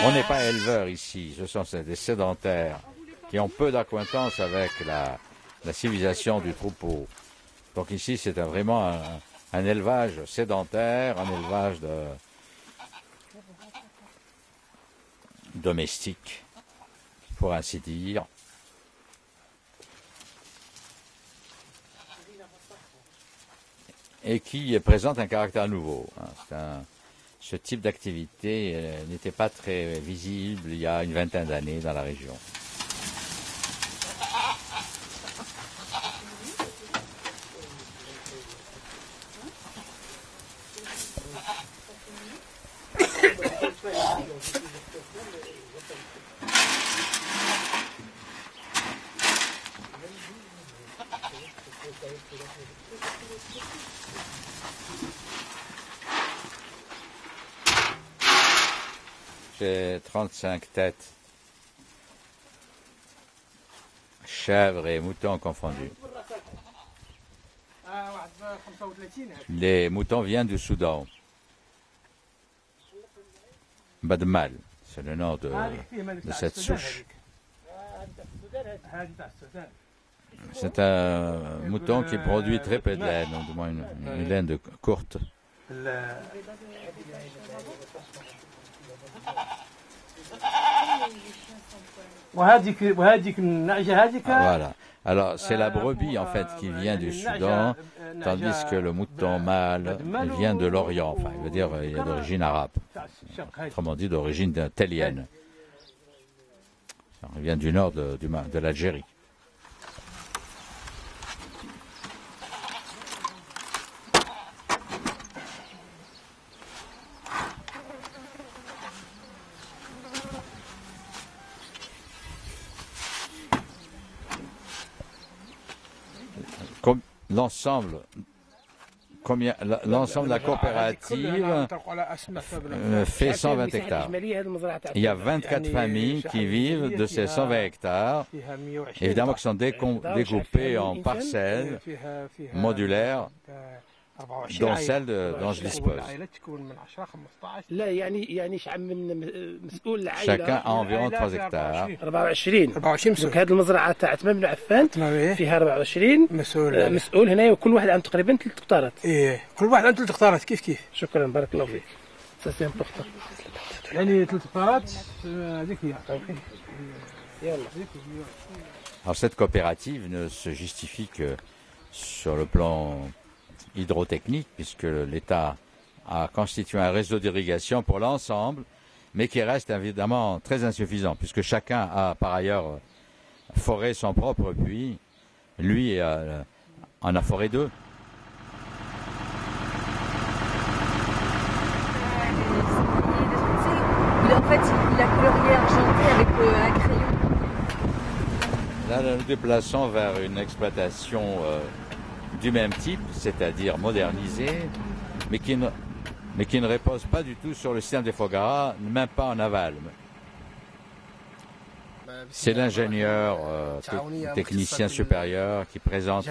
S8: On n'est pas éleveurs ici, ce sont des sédentaires qui ont peu d'acquaintance avec la civilisation du troupeau. Donc ici, c'est vraiment un élevage sédentaire, un élevage domestique, pour ainsi dire. Et qui présente un caractère nouveau. Ce type d'activité n'était pas très visible il y a une vingtaine d'années dans la région. J'ai 35 têtes, chèvres et moutons confondus. Les moutons viennent du Soudan. Badmal, c'est le nom de cette souche. C'est un mouton qui produit très peu de laine, ou du moins une laine courte. Voilà. Alors, c'est la brebis, en fait, qui vient du Soudan, tandis que le mouton mâle vient de l'Orient. Enfin, il veut dire, il est d'origine arabe. Autrement dit, d'origine telienne. Il vient du nord de l'Algérie. L'ensemble de la coopérative fait 120 hectares. Il y a 24 familles qui vivent de ces 120 hectares, évidemment qui sont découpées en parcelles modulaires, dont celle dont je dispose. Chacun a environ 3 hectares.
S7: 24 دونك هذه المزرعه تاع عثمان بن عفان فيها 24 مسؤول هنا وكل واحد عنده تقريبا 3 هكتارات. كل واحد عنده 3 هكتارات كيف شكرا بارك الله فيك. سي امبورطون يعني 3 هكتارات هذيك هي. يلا.
S8: Alors cette coopérative ne se justifie que sur le plan hydrotechnique, puisque l'État a constitué un réseau d'irrigation pour l'ensemble, mais qui reste évidemment très insuffisant, puisque chacun a par ailleurs foré son propre puits, lui en a foré 2.
S10: En fait, il a colorié argenté avec un crayon.
S8: Là, nous nous déplaçons vers une exploitation du même type, c'est-à-dire modernisée, mais qui ne repose pas du tout sur le système des Fogara, même pas en aval. C'est l'ingénieur technicien supérieur qui présente.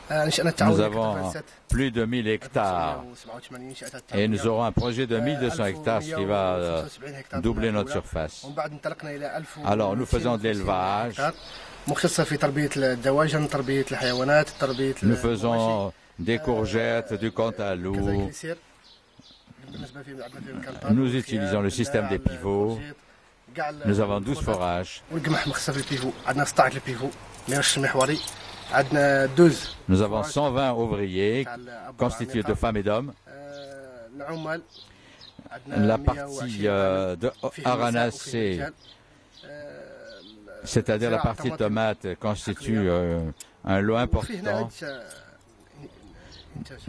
S8: Nous avons plus de 1000 hectares et nous aurons un projet de 1200 hectares, ce qui va doubler notre surface. Alors nous faisons de l'élevage, nous faisons des courgettes, du cantaloupe, nous utilisons le système des pivots, nous avons 12 forages. Nous avons 120 ouvriers constitués de femmes et d'hommes. La partie de aranacée, c'est-à-dire la partie tomate, constitue un lot important.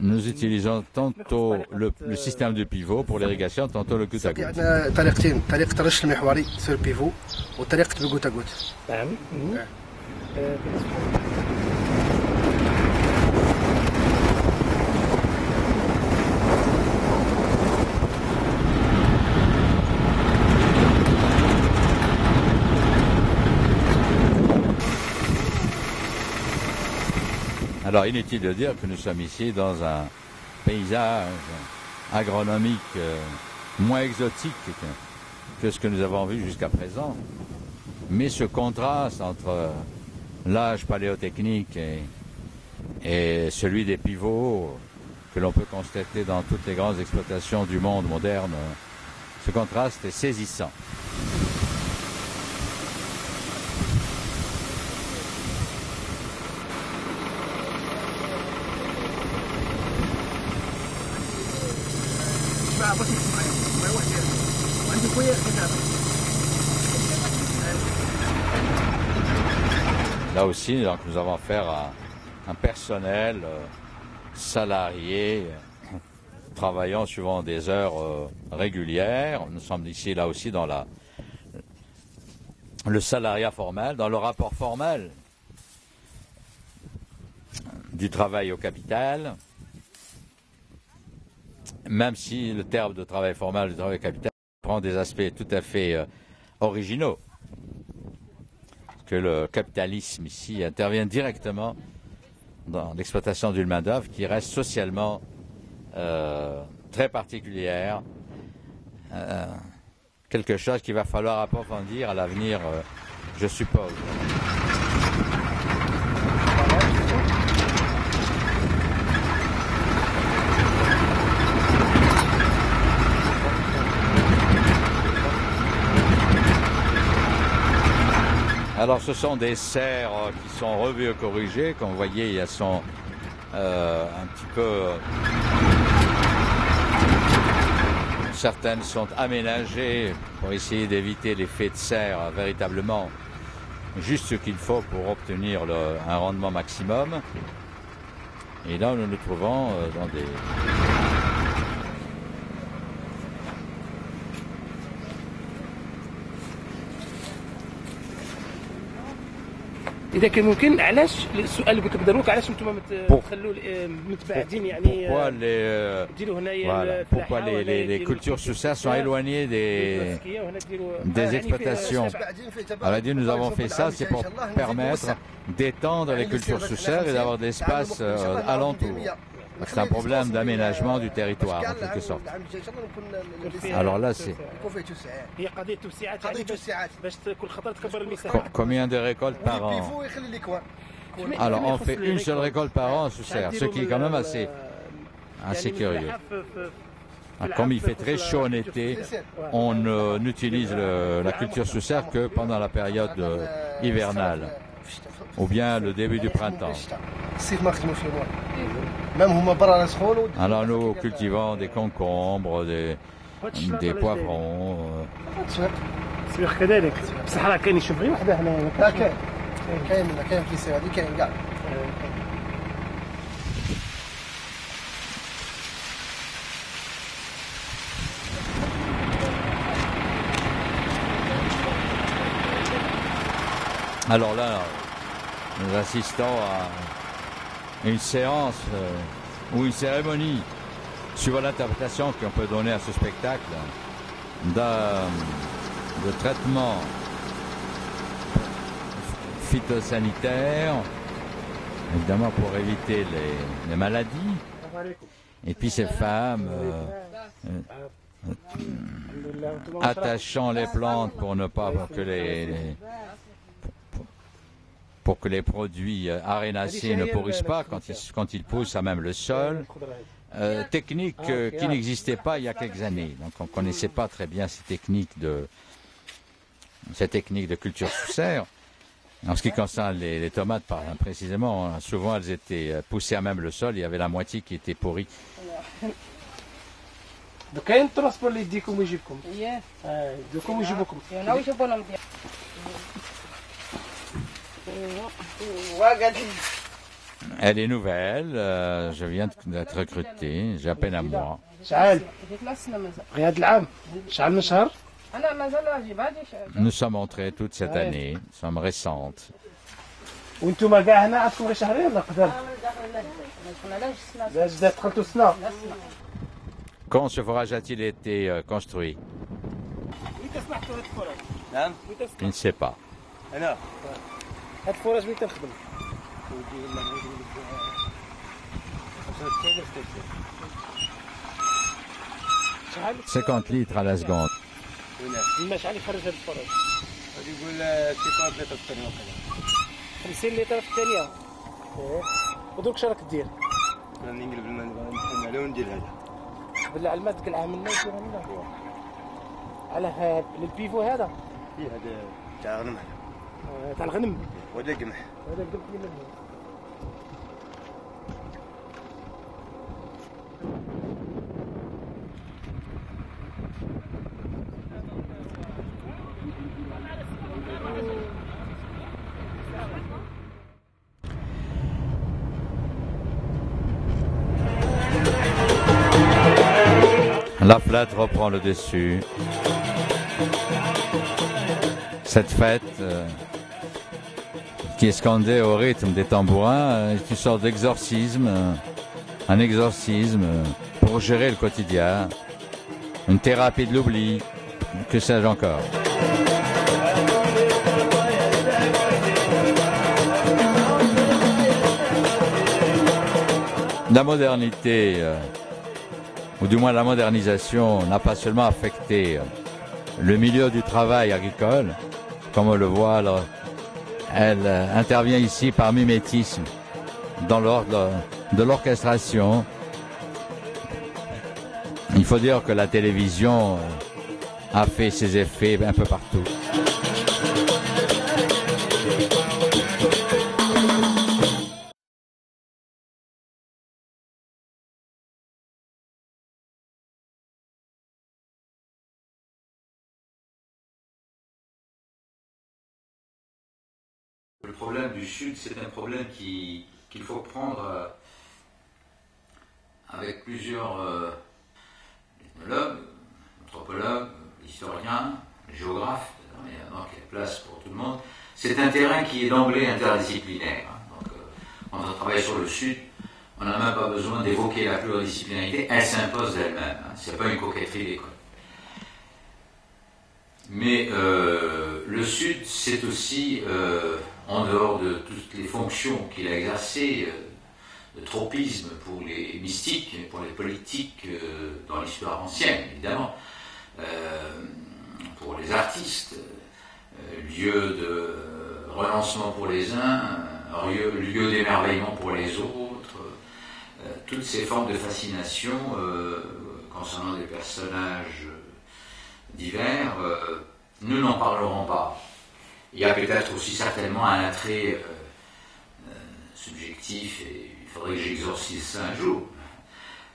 S8: Nous utilisons tantôt le système de pivot pour l'irrigation, tantôt le goutte à goutte. Alors, inutile de dire que nous sommes ici dans un paysage agronomique moins exotique que ce que nous avons vu jusqu'à présent. Mais ce contraste entre l'âge paléotechnique et celui des pivots que l'on peut constater dans toutes les grandes exploitations du monde moderne, ce contraste est saisissant. Là aussi, donc, nous avons affaire à un personnel salarié travaillant suivant des heures régulières. Nous sommes ici, là aussi, dans le salariat formel, dans le rapport formel du travail au capital, même si le terme de travail formel, du travail au capital, prend des aspects tout à fait originaux. Que le capitalisme ici intervient directement dans l'exploitation d'une main-d'œuvre qui reste socialement très particulière, quelque chose qu'il va falloir approfondir à l'avenir, je suppose. Alors ce sont des serres qui sont revues et corrigées. Comme vous voyez, elles sont un petit peu... certaines sont aménagées pour essayer d'éviter l'effet de serre véritablement. Juste ce qu'il faut pour obtenir un rendement maximum. Et là, nous nous trouvons dans des...
S7: إذا كان ممكن علاش السؤال اللي قلت لك دروك علاش نتوما تخلوا متباعدين يعني
S8: pourquoi les cultures sous serre sont éloignées des exploitations. Alors dit nous avons fait ça, c'est pour permettre d'étendre les cultures sous serre et d'avoir de l'espace alentour. C'est un problème d'aménagement du territoire en quelque sorte. Alors là c'est... Combien de récoltes par an? Alors on fait une seule récolte par an sous serre, ce qui est quand même assez curieux. Comme il fait très chaud en été, on n'utilise la culture sous serre que pendant la période hivernale ou bien le début du printemps. Alors nous cultivons des concombres, des poivrons. Alors là, nous assistons à une séance ou une cérémonie, suivant l'interprétation qu'on peut donner à ce spectacle, de traitement phytosanitaire, évidemment pour éviter les maladies. Et puis ces femmes attachant les plantes pour ne pas pour que les produits arénacés ne pourrissent pas quand ils poussent à même le sol. Technique qui n'existait pas il y a quelques années. Donc on ne connaissait pas très bien ces techniques de culture sous serre. En ce qui concerne les tomates, précisément, souvent elles étaient poussées à même le sol, il y avait la moitié qui était pourrie. Elle est nouvelle, je viens d'être recruté, j'ai à peine un mois. Nous sommes entrés toute cette année, nous sommes récentes. Quand ce forage a-t-il été construit? Je ne sais pas.
S7: هاد الفراج وين تنخدم
S8: 50 litres à la seconde.
S7: ما شحال يخرج هاد الفراج؟
S9: غادي يقول 50 لتر في الثانيه وكذا
S7: 50 لتر في الثانيه. ودروك اش راك دير؟
S9: راني نقلب الماء نحن على وندير هذا
S7: بالله على الماء تقلعها منا وديرها منا على هاد البيفو هذا؟
S9: ايه هذا تاع غنم
S7: تاع الغنم
S9: وهذا قمح
S7: هذا قمح من
S8: La fête reprend le dessus. Cette fête qui est scandée au rythme des tambourins est une sorte d'exorcisme, un exorcisme pour gérer le quotidien, une thérapie de l'oubli, que sais-je encore. La modernité, ou du moins la modernisation, n'a pas seulement affecté le milieu du travail agricole, comme on le voit, elle intervient ici par mimétisme dans l'ordre de l'orchestration. Il faut dire que la télévision a fait ses effets un peu partout.
S5: problème du Sud, c'est un problème qu'il faut prendre avec plusieurs ethnologues, anthropologues, historiens, géographes, donc il y a place pour tout le monde. C'est un terrain qui est d'emblée interdisciplinaire. Donc, quand on travaille sur le Sud, on n'a même pas besoin d'évoquer la pluridisciplinarité, elle s'impose d'elle-même. Ce n'est pas une coquetterie d'école. Mais le Sud, c'est aussi, en dehors de toutes les fonctions qu'il a exercées, de tropisme pour les mystiques, pour les politiques dans l'histoire ancienne, évidemment, pour les artistes, lieu de renoncement pour les uns, lieu d'émerveillement pour les autres, toutes ces formes de fascination concernant des personnages divers, nous n'en parlerons pas. Il y a peut-être aussi certainement un attrait subjectif, et il faudrait que j'exorcise ça un jour,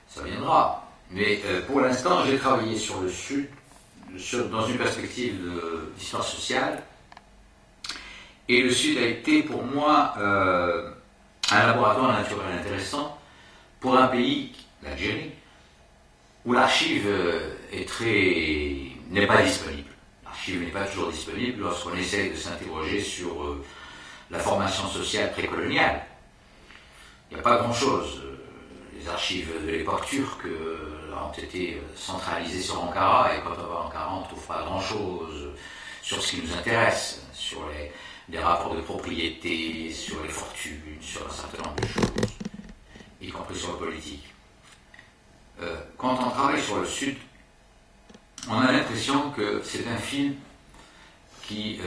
S5: ça viendra. Mais pour l'instant, j'ai travaillé sur le Sud, dans une perspective d'histoire sociale, et le Sud a été pour moi un laboratoire naturel intéressant pour un pays, l'Algérie, où l'archive n'est pas disponible. L'archive n'est pas toujours disponible lorsqu'on essaie de s'interroger sur la formation sociale précoloniale. Il n'y a pas grand-chose. Les archives de l'époque turque ont été centralisées sur Ankara, et quand on va à Ankara, on ne trouve pas grand-chose sur ce qui nous intéresse, sur les rapports de propriété, sur les fortunes, sur un certain nombre de choses, y compris sur le politique. Quand on travaille sur le Sud, on a l'impression que c'est un film qui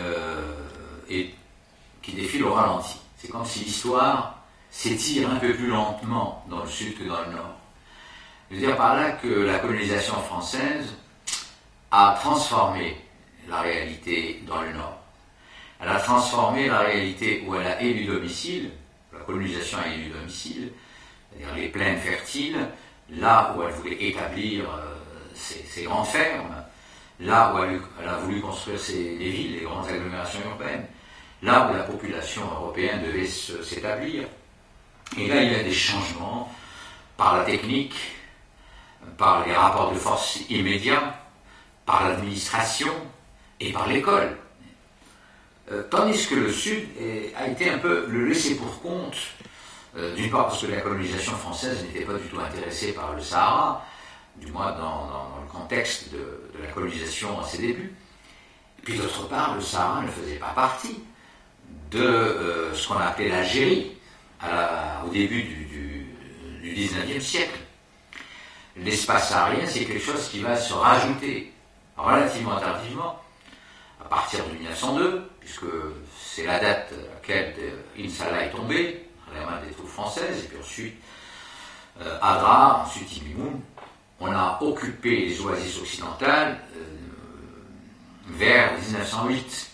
S5: défile au ralenti. C'est comme si l'histoire s'étire un peu plus lentement dans le Sud que dans le Nord. Je veux dire par là que la colonisation française a transformé la réalité dans le Nord. Elle a transformé la réalité où elle a élu domicile, la colonisation a élu domicile, c'est-à-dire les plaines fertiles, là où elle voulait établir ses grandes fermes, là où elle a voulu construire les villes, les grandes agglomérations urbaines, là où la population européenne devait s'établir. Et là, il y a des changements par la technique, par les rapports de force immédiats, par l'administration et par l'école. Tandis que le Sud a été un peu le laissé-pour-compte, d'une part parce que la colonisation française n'était pas du tout intéressée par le Sahara, du moins dans le contexte de la colonisation à ses débuts. Puis d'autre part, le Sahara ne faisait pas partie de ce qu'on appelait l'Algérie au début du 19e siècle. L'espace saharien, c'est quelque chose qui va se rajouter relativement tardivement, à partir de 1902, puisque c'est la date à laquelle Inch'Allah est tombé, à la main des troupes françaises, et puis ensuite Adrar, ensuite Ibn. On a occupé les oasis occidentales vers 1908,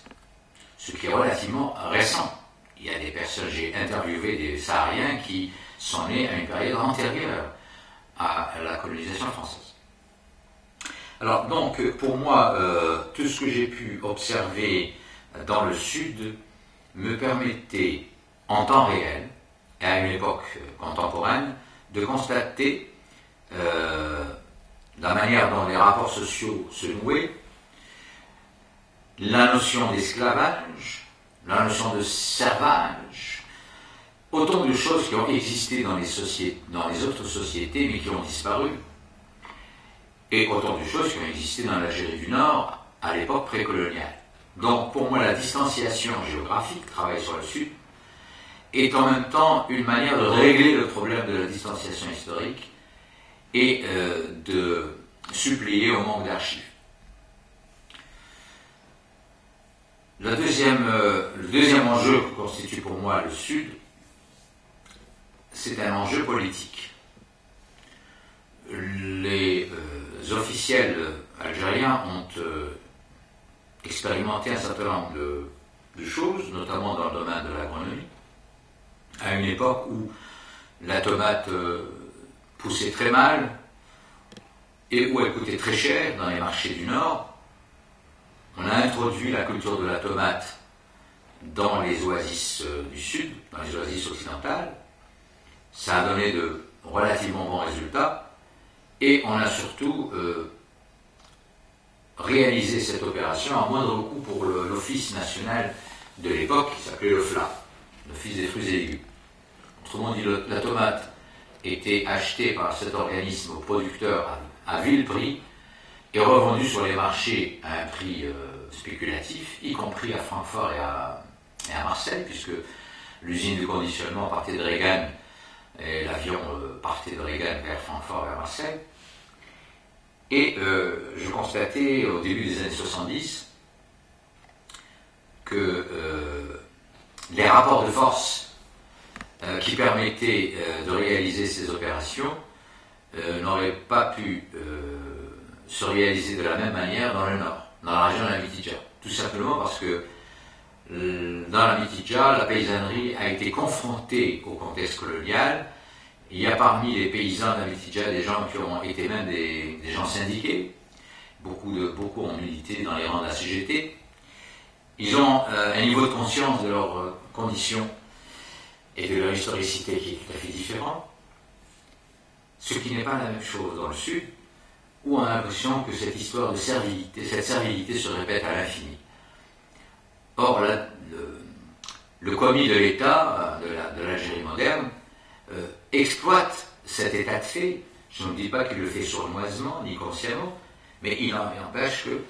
S5: ce qui est relativement récent. Il y a des personnes, j'ai interviewé des Sahariens qui sont nés à une période antérieure à la colonisation française. Alors donc, pour moi, tout ce que j'ai pu observer dans le Sud me permettait, en temps réel, et à une époque contemporaine, de constater la manière dont les rapports sociaux se nouaient, la notion d'esclavage, la notion de servage, autant de choses qui ont existé dans les autres sociétés mais qui ont disparu, et autant de choses qui ont existé dans l'Algérie du Nord à l'époque précoloniale. Donc pour moi la distanciation géographique, travail sur le Sud, est en même temps une manière de régler le problème de la distanciation historique et de suppléer au manque d'archives. Le deuxième enjeu que constitue pour moi le Sud, c'est un enjeu politique. Les officiels algériens ont expérimenté un certain nombre de choses, notamment dans le domaine de l'agronomie, à une époque où la tomate poussait très mal et où elle coûtait très cher dans les marchés du Nord. On a introduit la culture de la tomate dans les oasis du sud, dans les oasis occidentales. Ça a donné de relativement bons résultats et on a surtout réalisé cette opération à moindre coût pour l'Office national de l'époque qui s'appelait le FLA, l'Office des fruits et légumes. Autrement dit, la tomate était achetée par cet organisme aux producteurs à vil prix et revendue sur les marchés à un prix spéculatif, y compris à Francfort et à Marseille, puisque l'usine de conditionnement partait de Regan et l'avion partait de Regan vers Francfort, vers Marseille. Et je constatais au début des années 70 que les rapports de force qui permettaient de réaliser ces opérations n'auraient pas pu se réaliser de la même manière dans le nord, dans la région de la Mitidja. Tout simplement parce que dans la Mitidja, la paysannerie a été confrontée au contexte colonial. Il y a parmi les paysans de la Mitidja des gens qui ont été même des gens syndiqués. Beaucoup ont milité dans les rangs de la CGT. Ils ont un niveau de conscience de leurs conditions et de leur historicité qui est tout à fait différent. Ce qui n'est pas la même chose dans le Sud, où on a l'impression que cette histoire de servilité, cette servilité se répète à l'infini. Or, le commis de l'État, de l'Algérie moderne, exploite cet état de fait. Je ne dis pas qu'il le fait sournoisement, ni consciemment, mais il empêche que,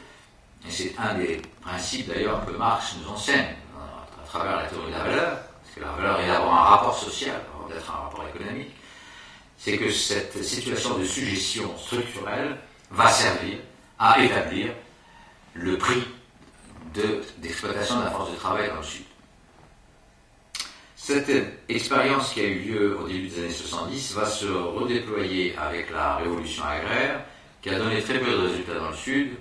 S5: et c'est un des principes d'ailleurs que Marx nous enseigne à travers la théorie de la valeur, parce que la valeur est d'abord un rapport social, avant d'être un rapport économique, c'est que cette situation de suggestion structurelle va servir à établir le prix d'exploitation de la force de travail dans le Sud. Cette expérience qui a eu lieu au début des années 70 va se redéployer avec la révolution agraire, qui a donné très peu de résultats dans le Sud,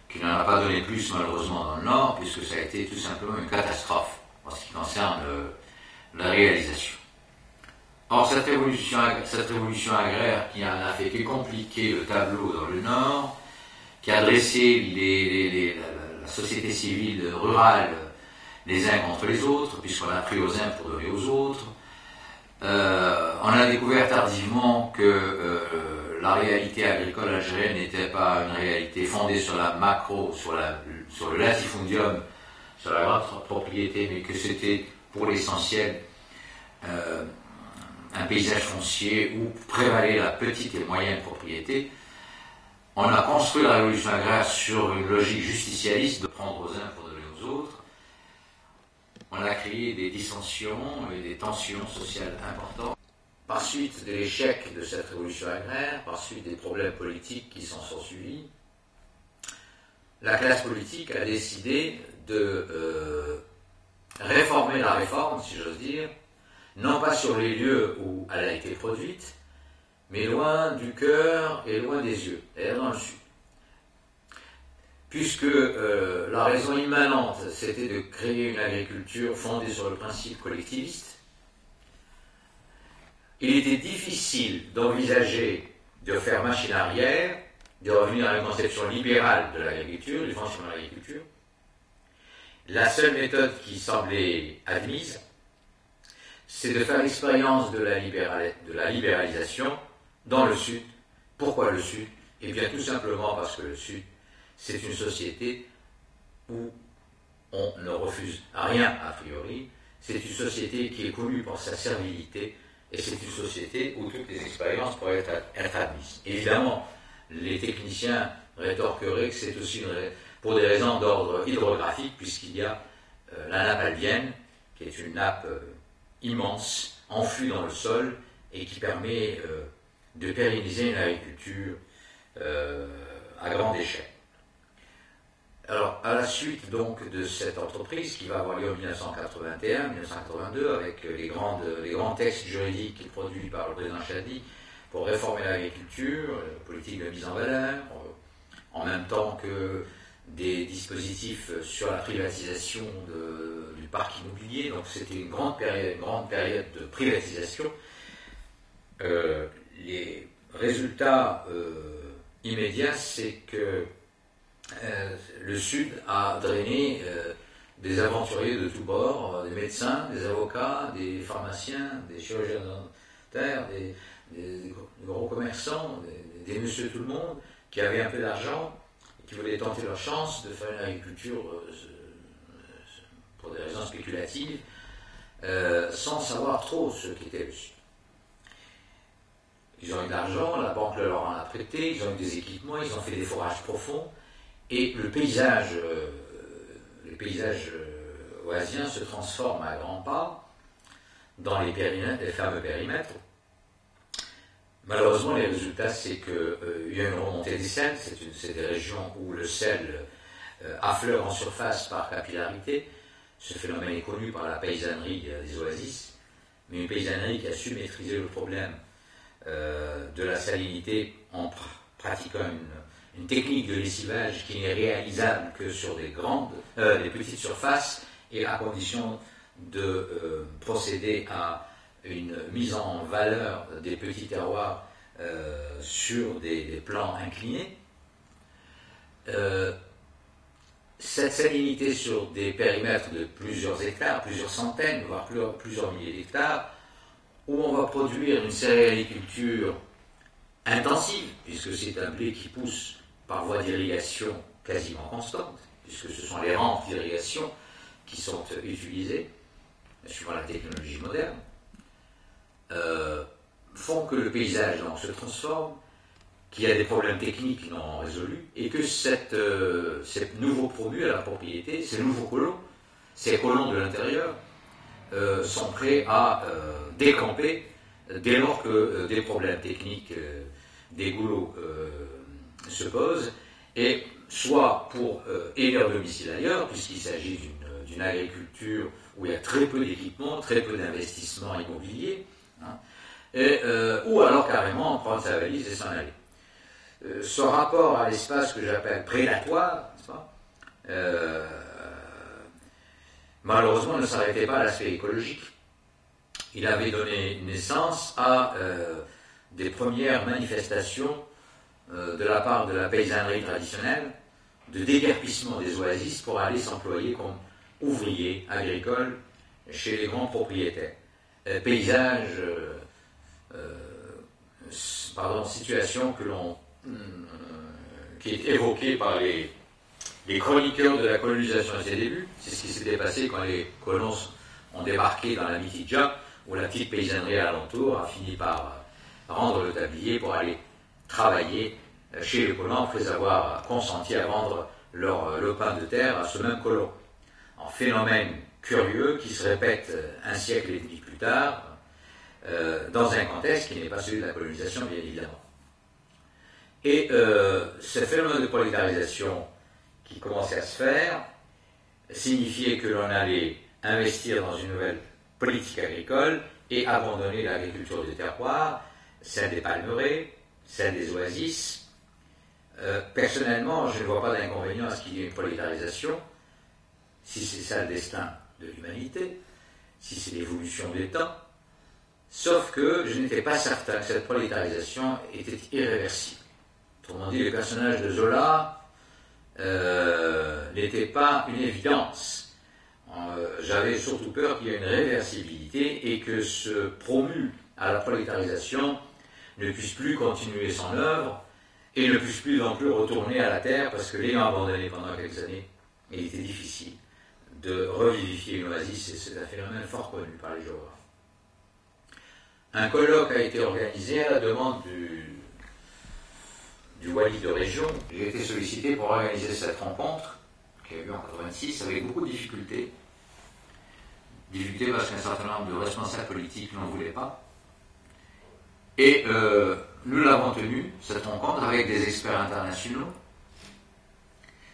S5: qui n'en a pas donné plus malheureusement dans le Nord, puisque ça a été tout simplement une catastrophe en ce qui concerne la réalisation. Or, cette révolution agraire qui en a fait que compliquer le tableau dans le Nord, qui a dressé la société civile rurale les uns contre les autres, puisqu'on a pris aux uns pour donner aux autres, on a découvert tardivement que la réalité agricole algérienne n'était pas une réalité fondée sur la macro, sur le latifundium, sur la grande propriété, mais que c'était pour l'essentiel un paysage foncier où prévalait la petite et moyenne propriété. On a construit la révolution agraire sur une logique justicialiste de prendre aux uns pour donner aux autres. On a créé des dissensions et des tensions sociales importantes. Par suite de l'échec de cette révolution agraire, par suite des problèmes politiques qui s'en sont suivis, la classe politique a décidé de réformer la réforme, si j'ose dire, non pas sur les lieux où elle a été produite, mais loin du cœur et loin des yeux, c'est-à-dire dans le Sud. Puisque la raison immanente, c'était de créer une agriculture fondée sur le principe collectiviste, il était difficile d'envisager de faire machine arrière, de revenir à une conception libérale de l'agriculture, du fonctionnement de l'agriculture. La seule méthode qui semblait admise, c'est de faire l'expérience de la libéralisation dans le Sud. Pourquoi le Sud? Eh bien tout simplement parce que le Sud, c'est une société où on ne refuse rien a priori, c'est une société qui est connue pour sa servilité, et c'est une société où toutes les expériences pourraient être admises. Évidemment, les techniciens rétorqueraient que c'est aussi pour des raisons d'ordre hydrographique, puisqu'il y a la nappe albienne, qui est une nappe immense, enfouie dans le sol, et qui permet de pérenniser une agriculture à grande échelle. Alors, à la suite donc de cette entreprise qui va avoir lieu en 1981-1982 avec les grands textes juridiques produits par le président Chadi pour réformer l'agriculture, politique de mise en valeur, en même temps que des dispositifs sur la privatisation du parc immobilier. Donc c'était une grande période de privatisation. Les résultats immédiats, c'est que le Sud a drainé
S1: des aventuriers de tous bords, des médecins, des avocats, des pharmaciens, des chirurgiens dentaires, des gros commerçants, des monsieur tout le monde, qui avaient un peu d'argent, et qui voulaient tenter leur chance de faire une agriculture pour des raisons spéculatives, sans savoir trop ce qu'était le Sud. Ils ont eu de l'argent, la banque leur en a prêté, ils ont eu des équipements, ils ont fait des forages profonds, et le paysage oasien se transforme à grands pas dans les périmètres, les fameux périmètres. Malheureusement, les résultats, c'est qu'il y a une remontée des sels, c'est des régions où le sel affleure en surface par capillarité. Ce phénomène est connu par la paysannerie des oasis, mais une paysannerie qui a su maîtriser le problème de la salinité en pratiquant une technique de lessivage qui n'est réalisable que sur des petites surfaces et à condition de procéder à une mise en valeur des petits terroirs sur des plans inclinés. Cette salinité sur des périmètres de plusieurs hectares, plusieurs centaines, voire plusieurs milliers d'hectares, où on va produire une céréaliculture intensive, puisque c'est un blé qui pousse par voie d'irrigation quasiment constante, puisque ce sont les rampes d'irrigation qui sont utilisées, suivant la technologie moderne, font que le paysage donc, se transforme, qu'il y a des problèmes techniques non résolus, et que ces nouveaux produits à la propriété, ces nouveaux colons, ces colons de l'intérieur, sont prêts à décamper dès lors que des problèmes techniques des goulots se posent, et soit pour élire domicile ailleurs, puisqu'il s'agit d'une agriculture où il y a très peu d'équipements, très peu d'investissements immobiliers, hein, ou alors carrément prendre sa valise et s'en aller. Ce rapport à l'espace que j'appelle prédatoire, n'est-ce pas, malheureusement ne s'arrêtait pas à l'aspect écologique. Il avait donné naissance à des premières manifestations de la part de la paysannerie traditionnelle, de déguerpissement des oasis pour aller s'employer comme ouvriers agricoles chez les grands propriétaires. Situation qui est évoquée par les chroniqueurs de la colonisation à ses débuts. C'est ce qui s'était passé quand les colons ont débarqué dans la Mitidja, où la petite paysannerie alentour a fini par rendre le tablier pour aller travailler chez les colons après avoir consenti à vendre leur lopin de terre à ce même colon. Un phénomène curieux qui se répète un siècle et demi plus tard, dans un contexte qui n'est pas celui de la colonisation, bien évidemment. Et ce phénomène de prolétarisation qui commençait à se faire signifiait que l'on allait investir dans une nouvelle politique agricole et abandonner l'agriculture de terroir, celle des palmeraies, celle des oasis. Personnellement, je ne vois pas d'inconvénient à ce qu'il y ait une prolétarisation, si c'est ça le destin de l'humanité, si c'est l'évolution des temps, sauf que je n'étais pas certain que cette prolétarisation était irréversible. Autrement dit, le personnage de Zola n'était pas une évidence. J'avais surtout peur qu'il y ait une réversibilité et que ce promu à la prolétarisation ne puisse plus continuer son œuvre et ne puisse plus non plus retourner à la terre, parce que l'ayant abandonné pendant quelques années, il était difficile de revivifier une oasis, et c'est un phénomène fort connu par les géographes. Un colloque a été organisé à la demande du wali de région. J'ai été sollicité pour organiser cette rencontre, qui a eu lieu en 1986, avec beaucoup de difficultés. Difficultés parce qu'un certain nombre de responsables politiques n'en voulaient pas. Et nous l'avons tenue, cette rencontre, avec des experts internationaux.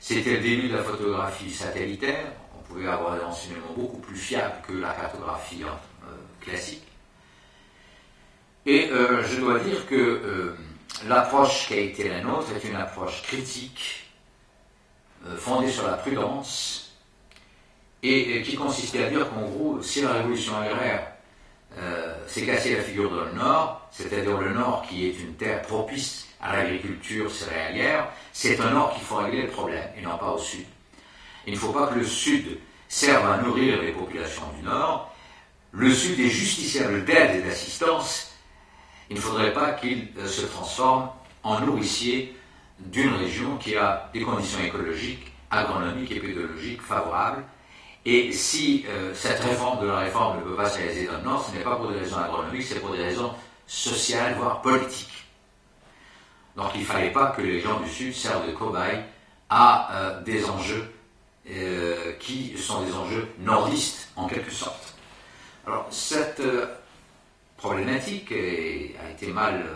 S1: C'était le début de la photographie satellitaire. On pouvait avoir des renseignements beaucoup plus fiables que la cartographie classique. Et je dois dire que l'approche qui a été la nôtre est une approche critique, fondée sur la prudence, et qui consistait à dire qu'en gros, si la révolution agraire s'est cassée la figure dans le Nord, c'est-à-dire le Nord qui est une terre propice à l'agriculture céréalière, c'est au Nord qu'il faut régler le problème, et non pas au Sud. Il ne faut pas que le Sud
S5: servent à nourrir les populations du Nord, le Sud est justiciable d'aide et d'assistance. Il ne faudrait pas qu'il se transforme en nourricier d'une région qui a des conditions écologiques, agronomiques et pédologiques favorables. Et si cette réforme de la réforme ne peut pas se réaliser dans le Nord, ce n'est pas pour des raisons agronomiques, c'est pour des raisons sociales, voire politiques. Donc il ne fallait pas que les gens du Sud servent de cobayes à des enjeux qui sont des enjeux nordistes, en quelque sorte. Alors, cette problématique a été mal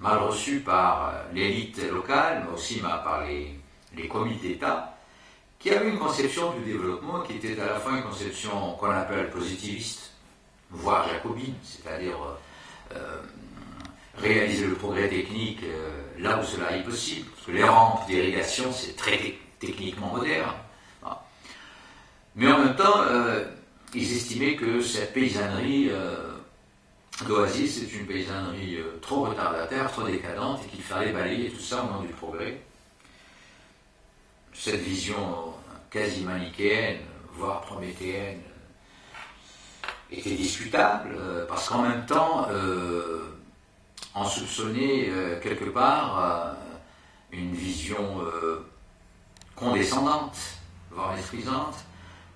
S5: reçue par l'élite locale, mais aussi par les comités d'État, qui avaient une conception du développement qui était à la fois une conception qu'on appelle positiviste, voire jacobine, c'est-à-dire réaliser le progrès technique là où cela est possible, parce que les rampes d'irrigation, c'est très techniquement moderne. Mais en même temps, ils estimaient que cette paysannerie d'Oasis est une paysannerie trop retardataire, trop décadente, et qu'il fallait balayer tout ça au nom du progrès. Cette vision quasi manichéenne, voire prométhéenne, était discutable, parce qu'en même temps, on soupçonnait quelque part une vision condescendante, voire méprisante,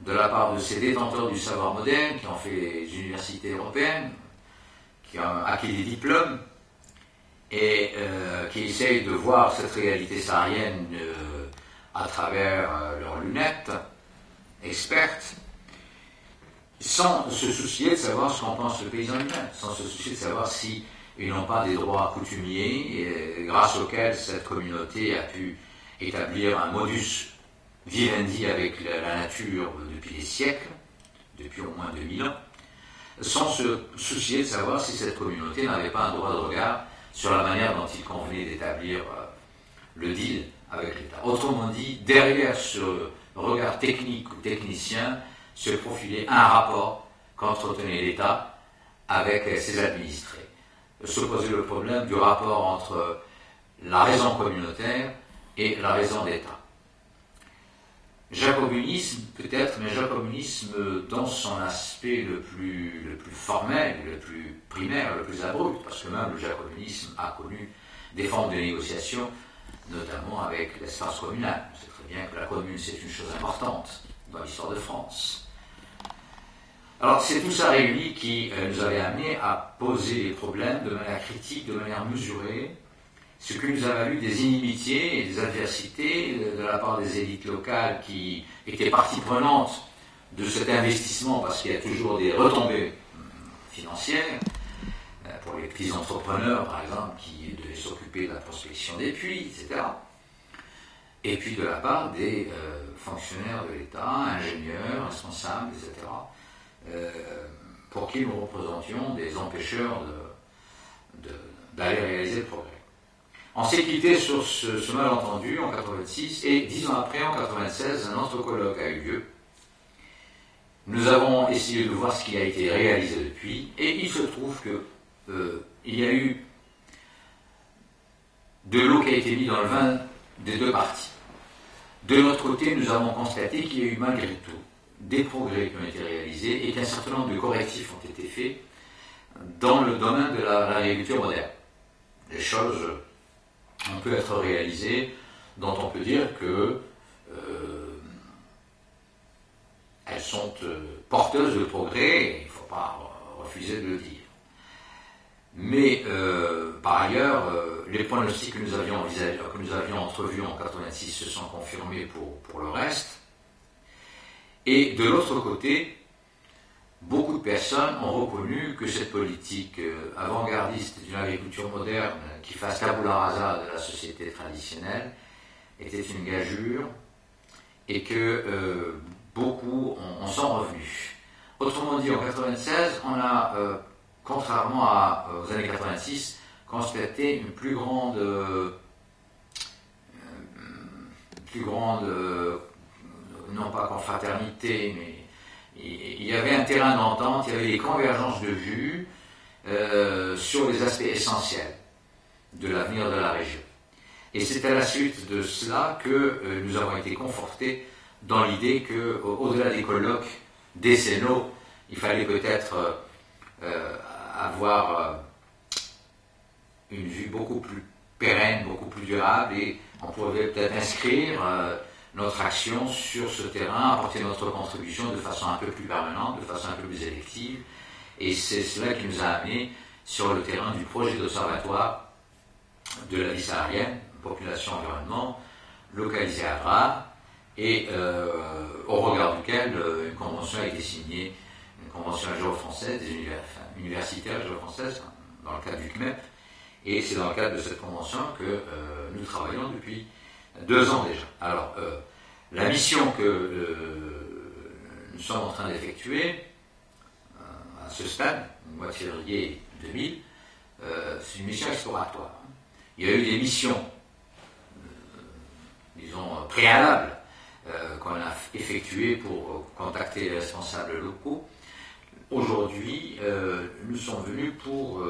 S5: de la part de ces détenteurs du savoir moderne qui ont fait les universités européennes, qui ont acquis des diplômes et qui essayent de voir cette réalité saharienne à travers leurs lunettes expertes, sans se soucier de savoir ce qu'en pense le paysan lui-même, sans se soucier de savoir si ils n'ont pas des droits coutumiers grâce auxquels cette communauté a pu établir un modus vivendi avec la nature depuis des siècles, depuis au moins 2000 ans, sans se soucier de savoir si cette communauté n'avait pas un droit de regard sur la manière dont il convenait d'établir le deal avec l'État. Autrement dit, derrière ce regard technique ou technicien se profilait un rapport qu'entretenait l'État avec ses administrés. Se posait le problème du rapport entre la raison communautaire et la raison d'État. Jacobinisme peut-être, mais jacobinisme dans son aspect le plus formel, le plus primaire, le plus abrupt, parce que même le jacobinisme a connu des formes de négociation, notamment avec l'espace communal. On sait très bien que la commune, c'est une chose importante dans l'histoire de France. Alors c'est tout ça réuni qui nous avait amené à poser les problèmes de manière critique, de manière mesurée, ce qui nous a valu des inimitiés et des adversités de la part des élites locales qui étaient partie prenante de cet investissement, parce qu'il y a toujours des retombées financières, pour les petits entrepreneurs par exemple qui devaient s'occuper de la prospection des puits, etc. Et puis de la part des fonctionnaires de l'État, ingénieurs, responsables, etc., pour qui nous représentions des empêcheurs d'aller réaliser le progrès. On s'est quitté sur ce malentendu en 86 et 10 ans après, en 96, un autre colloque a eu lieu. Nous avons essayé de voir ce qui a été réalisé depuis et il se trouve que il y a eu de l'eau qui a été mise dans le vin des deux parties. De notre côté, nous avons constaté qu'il y a eu malgré tout des progrès qui ont été réalisés et qu'un certain nombre de correctifs ont été faits dans le domaine de l'agriculture moderne. Les choses ont pu être réalisées dont on peut dire que elles sont porteuses de progrès, et il ne faut pas refuser de le dire. Mais par ailleurs, les pronostics que nous avions entrevus en 86 se sont confirmés pour le reste. Et de l'autre côté, beaucoup de personnes ont reconnu que cette politique avant-gardiste d'une agriculture moderne qui fasse tabula rasa de la société traditionnelle était une gageure et que beaucoup en sont revenus. Autrement dit, en 96, on a, contrairement aux années 86, constaté une plus grande non pas confraternité, mais il y avait un terrain d'entente, il y avait des convergences de vues sur les aspects essentiels de l'avenir de la région. Et c'est à la suite de cela que nous avons été confortés dans l'idée qu'au-delà des colloques décennaux, il fallait peut-être avoir une vue beaucoup plus pérenne, beaucoup plus durable, et on pourrait peut-être inscrire notre action sur ce terrain, apporter notre contribution de façon un peu plus permanente, de façon un peu plus effective. Et c'est cela qui nous a amené sur le terrain du projet d'observatoire de la vie saharienne, population environnement, localisé à Dra, et au regard duquel une convention a été signée, une convention géo-française, des universitaires géo-françaises, dans le cadre du CMEP, et c'est dans le cadre de cette convention que nous travaillons depuis 2 ans déjà. Alors, la mission que nous sommes en train d'effectuer, à ce stade, au mois de février 2000, c'est une mission exploratoire. Il y a eu des missions, disons, préalables, qu'on a effectuées pour contacter les responsables locaux. Aujourd'hui, nous sommes venus pour,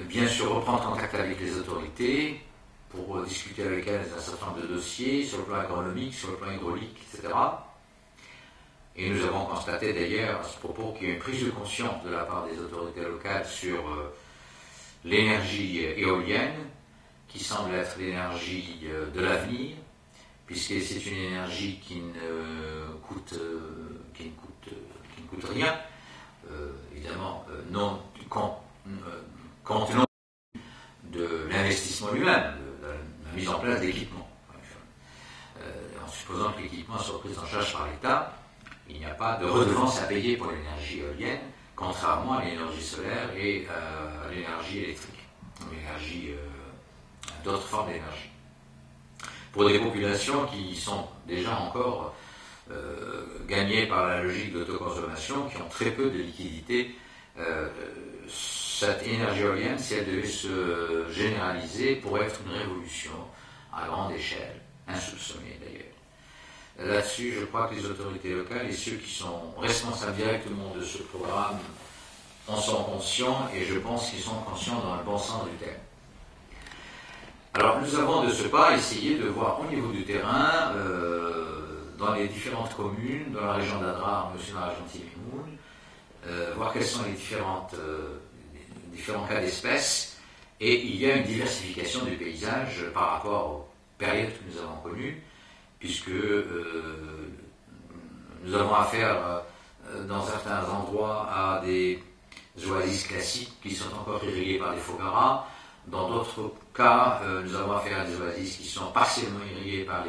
S5: bien sûr, reprendre contact avec les autorités, pour discuter avec elles d'un certain nombre de dossiers, sur le plan agronomique, sur le plan hydraulique, etc. Et nous avons constaté d'ailleurs, à ce propos, qu'il y a une prise de conscience de la part des autorités locales sur l'énergie éolienne, qui semble être l'énergie de l'avenir, puisque c'est une énergie qui ne coûte rien, évidemment, non compte non de l'investissement lui-même, de la mise en place d'équipements. En supposant que l'équipement soit pris en charge par l'État, il n'y a pas de redevance à payer pour l'énergie éolienne, contrairement à l'énergie solaire et à l'énergie électrique, d'autres formes d'énergie. Pour des populations qui sont déjà encore gagnées par la logique d'autoconsommation, qui ont très peu de liquidités, cette énergie éolienne, si elle devait se généraliser, pourrait être une révolution à grande échelle, insoupçonnée d'ailleurs. Là-dessus, je crois que les autorités locales et ceux qui sont responsables directement de ce programme en sont conscients, et je pense qu'ils sont conscients dans le bon sens du terme. Alors, nous avons de ce pas essayé de voir au niveau du terrain, dans les différentes communes, dans la région d'Adrar, mais aussi dans la région de Timimoun, voir quels sont les différents cas d'espèces, et il y a une diversification du paysage par rapport aux périodes que nous avons connues, puisque nous avons affaire dans certains endroits à des oasis classiques qui sont encore irriguées par des fogaras. Dans d'autres cas, nous avons affaire à des oasis qui sont partiellement irriguées par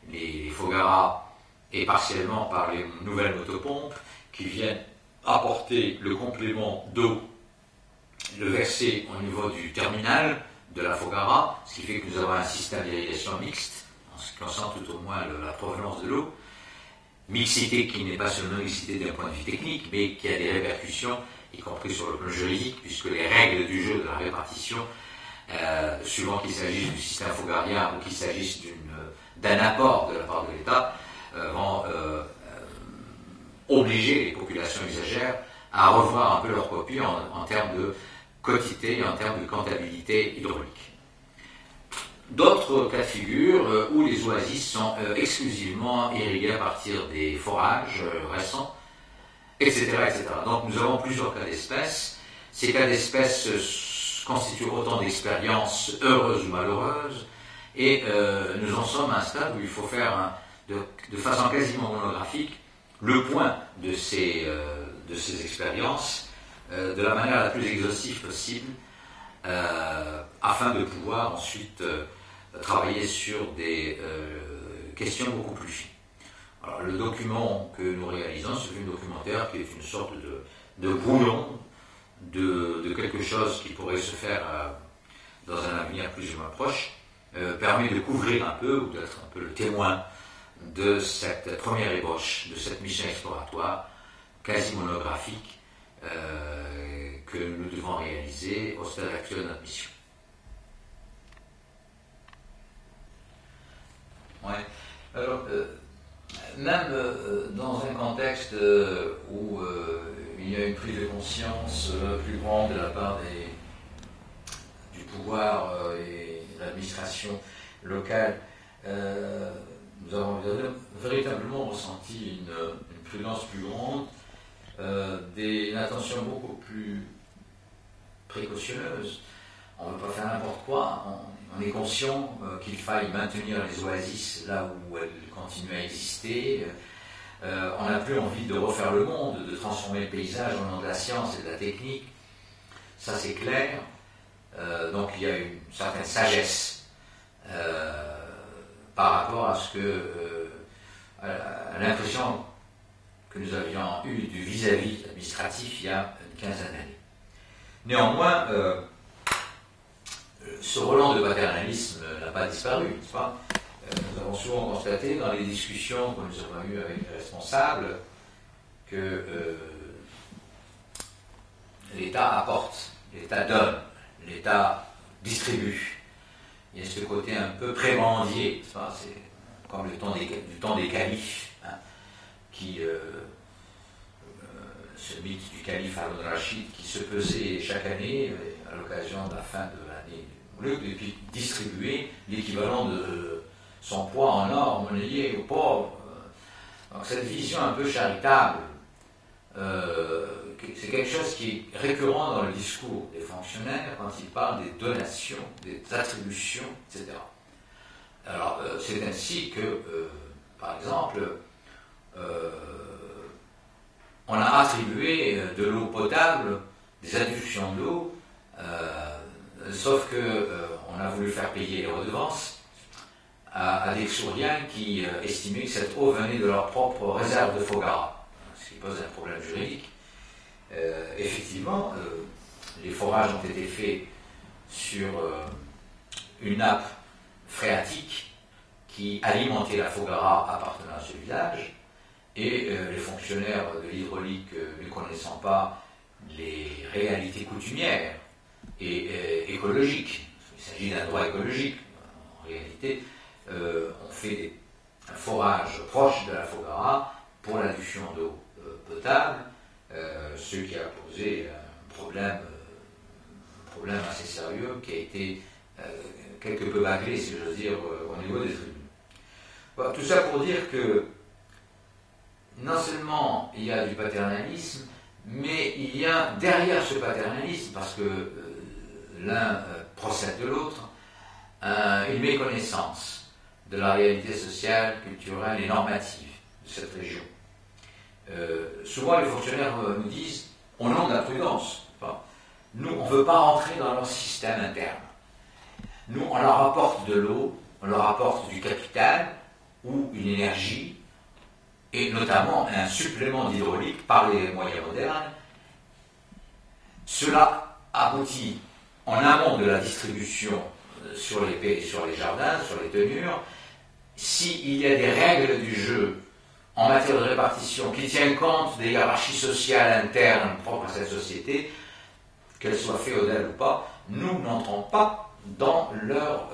S5: les fogaras et partiellement par les nouvelles motopompes qui viennent apporter le complément d'eau, le verser au niveau du terminal de la fogara, ce qui fait que nous avons un système d'irrigation mixte, en ce qui concerne tout au moins la provenance de l'eau. Mixité qui n'est pas seulement mixité d'un point de vue technique, mais qui a des répercussions, y compris sur le plan juridique, puisque les règles du jeu de la répartition, suivant qu'il s'agisse du système fogarien ou qu'il s'agisse d'un apport de la part de l'État, vont obliger les populations usagères à revoir un peu leur copie en termes de quotité et en termes de comptabilité hydraulique. D'autres cas de figure où les oasis sont exclusivement irriguées à partir des forages récents, etc., etc. Donc nous avons plusieurs cas d'espèces. Ces cas d'espèces constituent autant d'expériences heureuses ou malheureuses, et nous en sommes à un stade où il faut faire de façon quasiment monographique le point de ces expériences de la manière la plus exhaustive possible, afin de pouvoir ensuite travailler sur des questions beaucoup plus fines. Alors, le document que nous réalisons, c'est un documentaire qui est une sorte de brouillon de quelque chose qui pourrait se faire dans un avenir plus ou moins proche, permet de couvrir un peu, ou d'être un peu le témoin de cette première ébauche, de cette mission exploratoire quasi monographique que nous devons réaliser au stade actuel de notre mission. Ouais. Alors, même dans un contexte où il y a une prise de conscience plus grande de la part du pouvoir et de l'administration locale, nous avons véritablement ressenti une prudence plus grande, une attention beaucoup plus précautionneuse. On ne veut pas faire n'importe quoi. On est conscient qu'il faille maintenir les oasis là où elles continuent à exister. On n'a plus envie de refaire le monde, de transformer le paysage au nom de la science et de la technique. Ça, c'est clair. Donc, il y a une certaine sagesse par rapport à à l'impression que nous avions eue du vis-à-vis administratif il y a une quinzaine d'années. Néanmoins, ce relent de paternalisme n'a pas disparu, n'est-ce pas? Nous avons souvent constaté dans les discussions que nous avons eues avec les responsables que l'État apporte, l'État donne, l'État distribue. Il y a ce côté un peu prébendier, n'est-ce pas? C'est comme du temps des califes, hein, ce mythe du calife Harun Rachid qui se pesait chaque année à l'occasion de la fin de l'année, et puis distribuer l'équivalent de son poids en or monnayé aux pauvres. Donc cette vision un peu charitable, c'est quelque chose qui est récurrent dans le discours des fonctionnaires quand ils parlent des donations, des attributions, etc. Alors c'est ainsi que, par exemple, on a attribué de l'eau potable, des adductions d'eau, sauf qu'on a voulu faire payer les redevances à des Souriens qui estimaient que cette eau venait de leur propre réserve de Fogara, ce qui pose un problème juridique. Effectivement, les forages ont été faits sur une nappe phréatique qui alimentait la Fogara appartenant à ce village, et les fonctionnaires de l'hydraulique, ne connaissant pas les réalités coutumières et écologiques, il s'agit d'un droit écologique en réalité, on fait un forage proche de la Fogara pour l'adduction d'eau potable, ce qui a posé un problème assez sérieux qui a été quelque peu bâclé, si j'ose dire, au niveau des tribunaux. Bon, tout ça pour dire que non seulement il y a du paternalisme, mais il y a derrière ce paternalisme, parce que l'un procède de l'autre, une méconnaissance de la réalité sociale, culturelle et normative de cette région. Souvent les fonctionnaires nous disent, au nom de la prudence, nous on ne veut pas entrer dans leur système interne. Nous on leur apporte de l'eau, on leur apporte du capital ou une énergie, et notamment un supplément d'hydraulique par les moyens modernes. Cela aboutit en amont de la distribution sur les jardins, sur les tenures. S'il y a des règles du jeu en matière de répartition qui tiennent compte des hiérarchies sociales internes propres à cette société, qu'elles soient féodales ou pas, nous n'entrons pas dans leur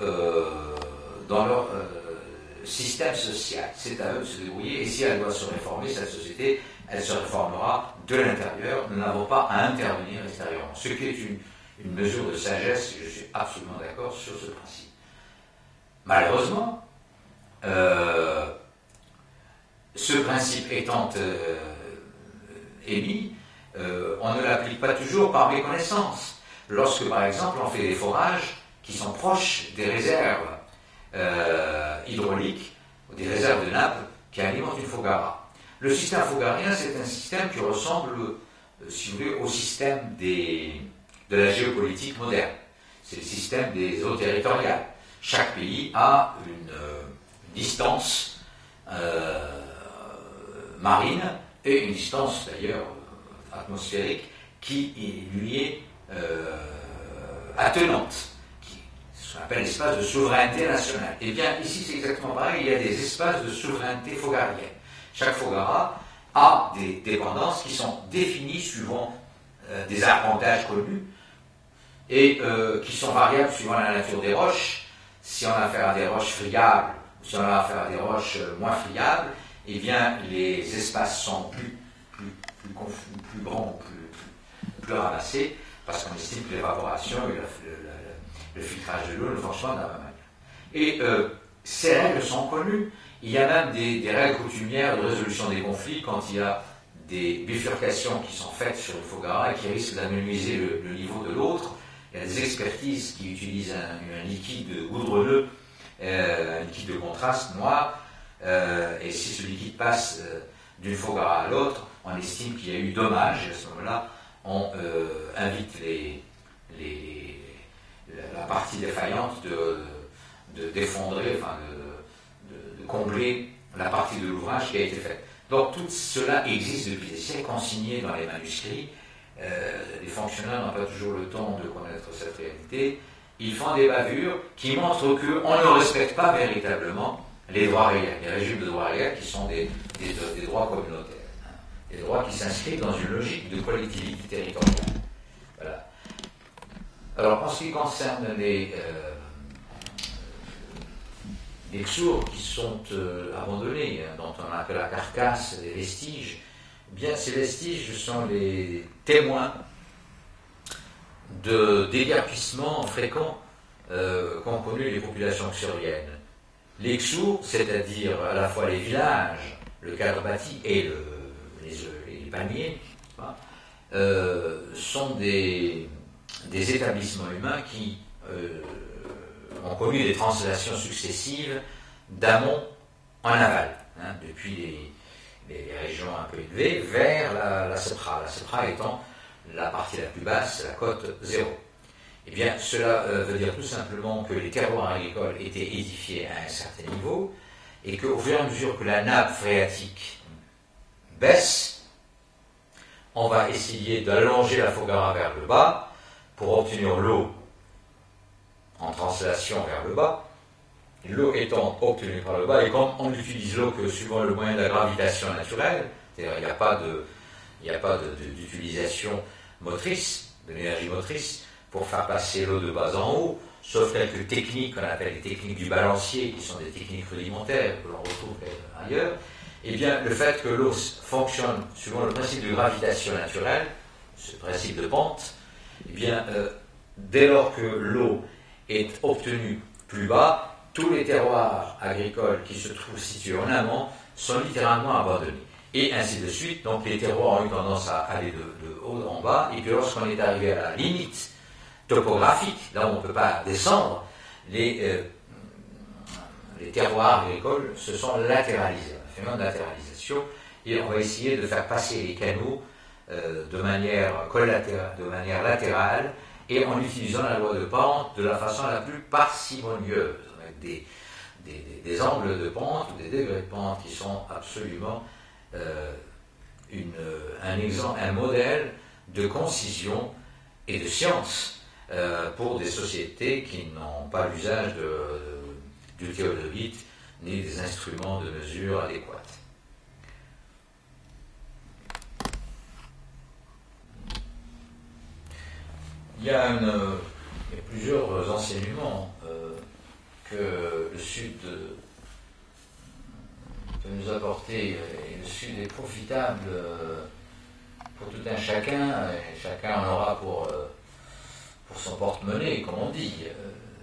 S5: système social. C'est à eux de se débrouiller, et si elle doit se réformer, cette société, elle se réformera de l'intérieur. Nous n'avons pas à intervenir extérieurement. Ce qui est une mesure de sagesse, et je suis absolument d'accord sur ce principe. Malheureusement, ce principe étant émis, on ne l'applique pas toujours par méconnaissance. Lorsque, par exemple, on fait des forages qui sont proches des réserves hydrauliques, des réserves de nappes qui alimentent une Fogara. Le système fogarien, c'est un système qui ressemble, si vous voulez, au système de la géopolitique moderne. C'est le système des eaux territoriales. Chaque pays a une distance marine et une distance d'ailleurs atmosphérique qui lui est attenante, ce qu'on appelle l'espace de souveraineté nationale. Et bien ici c'est exactement pareil, il y a des espaces de souveraineté fogarienne. Chaque Fogara a des dépendances qui sont définies suivant des arpentages connus et qui sont variables suivant la nature des roches. Si on a affaire à des roches friables, ou si on a affaire à des roches moins friables, eh bien les espaces sont plus grands, plus ramassés, parce qu'on estime que l'évaporation et le filtrage de l'eau ne fonctionnent pas de la même manière. Et ces règles sont connues, Il y a même des règles coutumières de résolution des conflits quand il y a des bifurcations qui sont faites sur le Foggara et qui risquent d'amenuiser le niveau de l'autre. Il y a des expertises qui utilisent un liquide goudronneux, un liquide de contraste noir, et si ce liquide passe d'une Foggara à l'autre, on estime qu'il y a eu dommage, et à ce moment-là, on invite la partie défaillante de défendrer, enfin de combler la partie de l'ouvrage qui a été faite. Donc tout cela existe depuis des siècles, consigné dans les manuscrits. Les fonctionnaires n'ont pas toujours le temps de connaître cette réalité. Ils font des bavures qui montrent qu'on ne respecte pas véritablement les droits réels, les régimes de droits réels qui sont des droits communautaires, hein, des droits qui s'inscrivent dans une logique de collectivité territoriale. Voilà. Alors en ce qui concerne les Ksours qui sont abandonnés, dont on appelle la carcasse, les vestiges, eh bien ces vestiges sont les témoins de déguerpissements fréquents qu'ont connus les populations ksouriennes. Les Ksours, c'est-à-dire à la fois les villages, le cadre bâti et les palmiers, sont des établissements humains qui ont connu des translations successives d'amont en aval, hein, depuis les régions un peu élevées vers la Sepra. La Sepra étant la partie la plus basse, la côte zéro. Eh bien, cela veut dire tout simplement que les terroirs agricoles étaient édifiés à un certain niveau et qu'au fur et à mesure que la nappe phréatique baisse, on va essayer d'allonger la Foggara vers le bas pour obtenir l'eau en translation vers le bas. L'eau étant obtenue par le bas, et comme on utilise l'eau que suivant le moyen de la gravitation naturelle, c'est-à-dire il n'y a pas d'utilisation motrice, de l'énergie motrice, pour faire passer l'eau de bas en haut, sauf quelques techniques qu'on appelle les techniques du balancier, qui sont des techniques rudimentaires que l'on retrouve ailleurs, eh bien, le fait que l'eau fonctionne suivant le principe de gravitation naturelle, ce principe de pente, eh bien, dès lors que l'eau est obtenue plus bas, tous les terroirs agricoles qui se trouvent situés en amont sont littéralement abandonnés. Et ainsi de suite, donc les terroirs ont eu tendance à aller de haut en bas, et puis lorsqu'on est arrivé à la limite topographique, là où on ne peut pas descendre, les terroirs agricoles se sont latéralisés, un phénomène de latéralisation, et on va essayer de faire passer les canaux de manière latérale, et en utilisant la loi de pente de la façon la plus parcimonieuse, avec des angles de pente ou des degrés de pente qui sont absolument un modèle de concision et de science pour des sociétés qui n'ont pas l'usage du théodolite ni des instruments de mesure adéquats. Il y a plusieurs enseignements que le Sud peut nous apporter, et le Sud est profitable pour tout un chacun, et chacun en aura pour son porte-monnaie, comme on dit,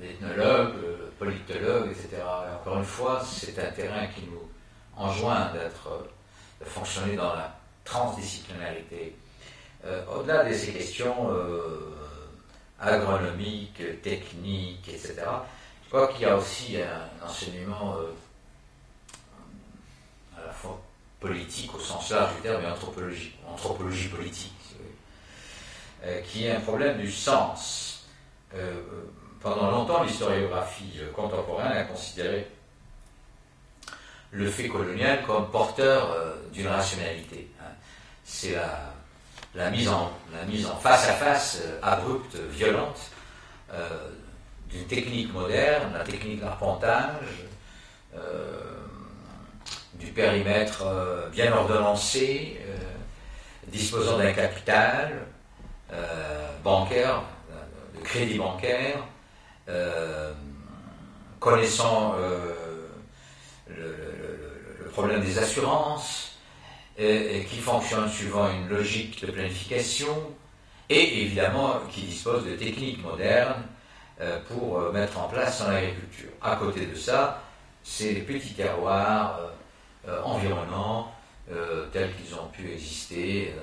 S5: l'ethnologue, le politologue, etc. Et encore une fois, c'est un terrain qui nous enjoint de fonctionner dans la transdisciplinarité. Au-delà de ces questions agronomiques, techniques, etc., je crois qu'il y a aussi un enseignement à la fois politique au sens large du terme et anthropologie politique, si vous voulez, qui est un problème du sens. Pendant longtemps, l'historiographie contemporaine a considéré le fait colonial comme porteur d'une rationalité. C'est la mise en face à face abrupte, violente, d'une technique moderne, la technique d'arpentage, du périmètre bien ordonnancé, disposant d'un capital bancaire, de crédit bancaire, connaissant le problème des assurances, et qui fonctionne suivant une logique de planification, et évidemment qui dispose de techniques modernes pour mettre en place son agriculture. À côté de ça, c'est les petits terroirs environnants tels qu'ils ont pu exister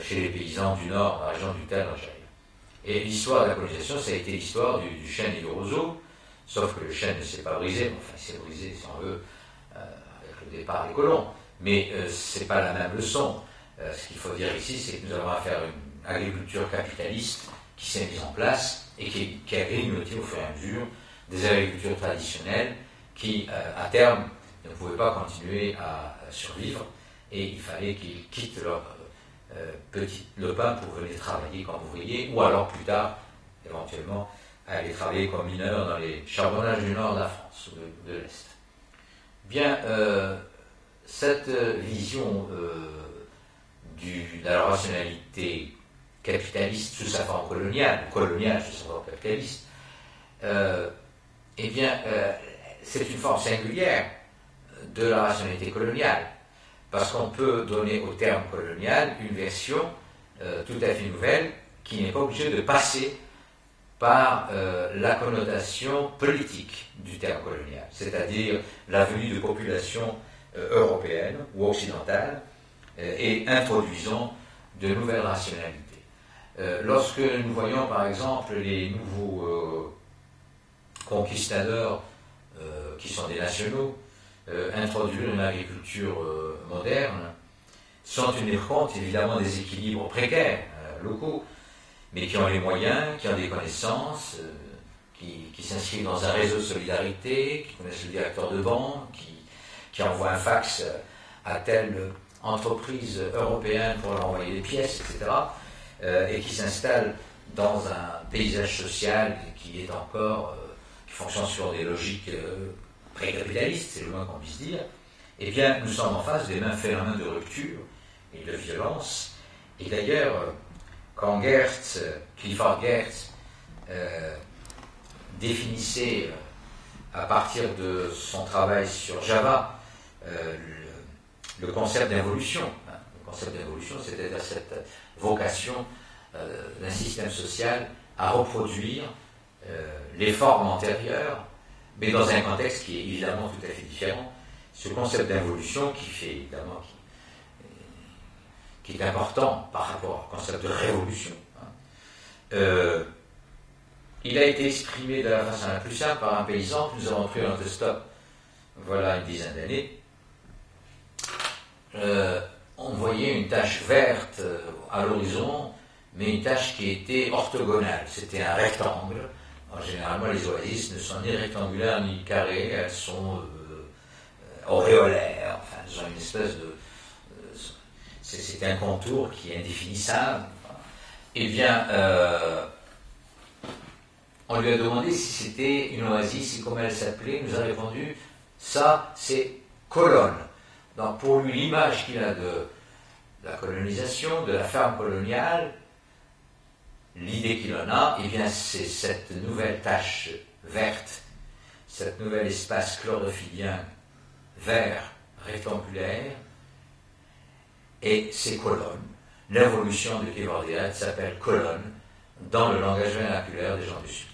S5: chez les paysans du nord, dans la région du Tal, d'Algérie. Et l'histoire de la colonisation, ça a été l'histoire du chêne et du roseau, sauf que le chêne ne s'est pas brisé, enfin il s'est brisé, si on veut, avec le départ des colons, mais ce n'est pas la même leçon. Ce qu'il faut dire ici, c'est que nous avons affaire à une agriculture capitaliste qui s'est mise en place et qui a grignoté au fur et à mesure des agricultures traditionnelles qui, à terme, ne pouvaient pas continuer à survivre et il fallait qu'ils quittent leur petit lopin pour venir travailler comme ouvriers ou alors plus tard, éventuellement, aller travailler comme mineurs dans les charbonnages du nord de la France ou de l'Est. Bien, cette vision de la rationalité capitaliste sous sa forme coloniale, coloniale sous sa forme capitaliste, c'est une forme singulière de la rationalité coloniale, parce qu'on peut donner au terme colonial une version tout à fait nouvelle qui n'est pas obligée de passer par la connotation politique du terme colonial, c'est-à-dire la venue de populations européennes ou occidentales et introduisant de nouvelles rationalités. Lorsque nous voyons par exemple les nouveaux conquistadors qui sont des nationaux introduire une agriculture moderne, sans tenir compte évidemment des équilibres précaires locaux, mais qui ont les moyens, qui ont des connaissances, qui s'inscrivent dans un réseau de solidarité, qui connaissent le directeur de banque, qui envoient un fax à telle entreprise européenne pour leur envoyer des pièces, etc., et qui s'installent dans un paysage social qui est encore, qui fonctionne sur des logiques pré-capitalistes, c'est le moins qu'on puisse dire. Eh bien, nous sommes en face des mêmes phénomènes de rupture et de violence. Et d'ailleurs, quand Clifford Geertz définissait à partir de son travail sur Java le concept d'involution, le concept d'involution, c'est-à-dire cette vocation d'un système social à reproduire les formes antérieures, mais dans un contexte qui est évidemment tout à fait différent. Ce concept d'involution qui est important par rapport au concept de révolution. Il a été exprimé de la façon la plus simple par un paysan que nous avons pris en autostop voilà une dizaine d'années. On voyait une tache verte à l'horizon, mais une tache qui était orthogonale. C'était un rectangle. Généralement, les oasis ne sont ni rectangulaires ni carrées, elles sont auréolaires. Enfin, elles ont une espèce de... c'est un contour qui est indéfinissable. Eh bien, on lui a demandé si c'était une oasis et comment elle s'appelait. Il nous a répondu, ça, c'est colonne. Donc, pour lui, l'image qu'il a de la colonisation, de la ferme coloniale, l'idée qu'il en a, eh bien, c'est cette nouvelle tache verte, cet nouvel espace chlorophyllien vert, rectangulaire, et ces colonnes. L'évolution de Clifford Geertz s'appelle colonne dans le langage vernaculaire des gens du Sud.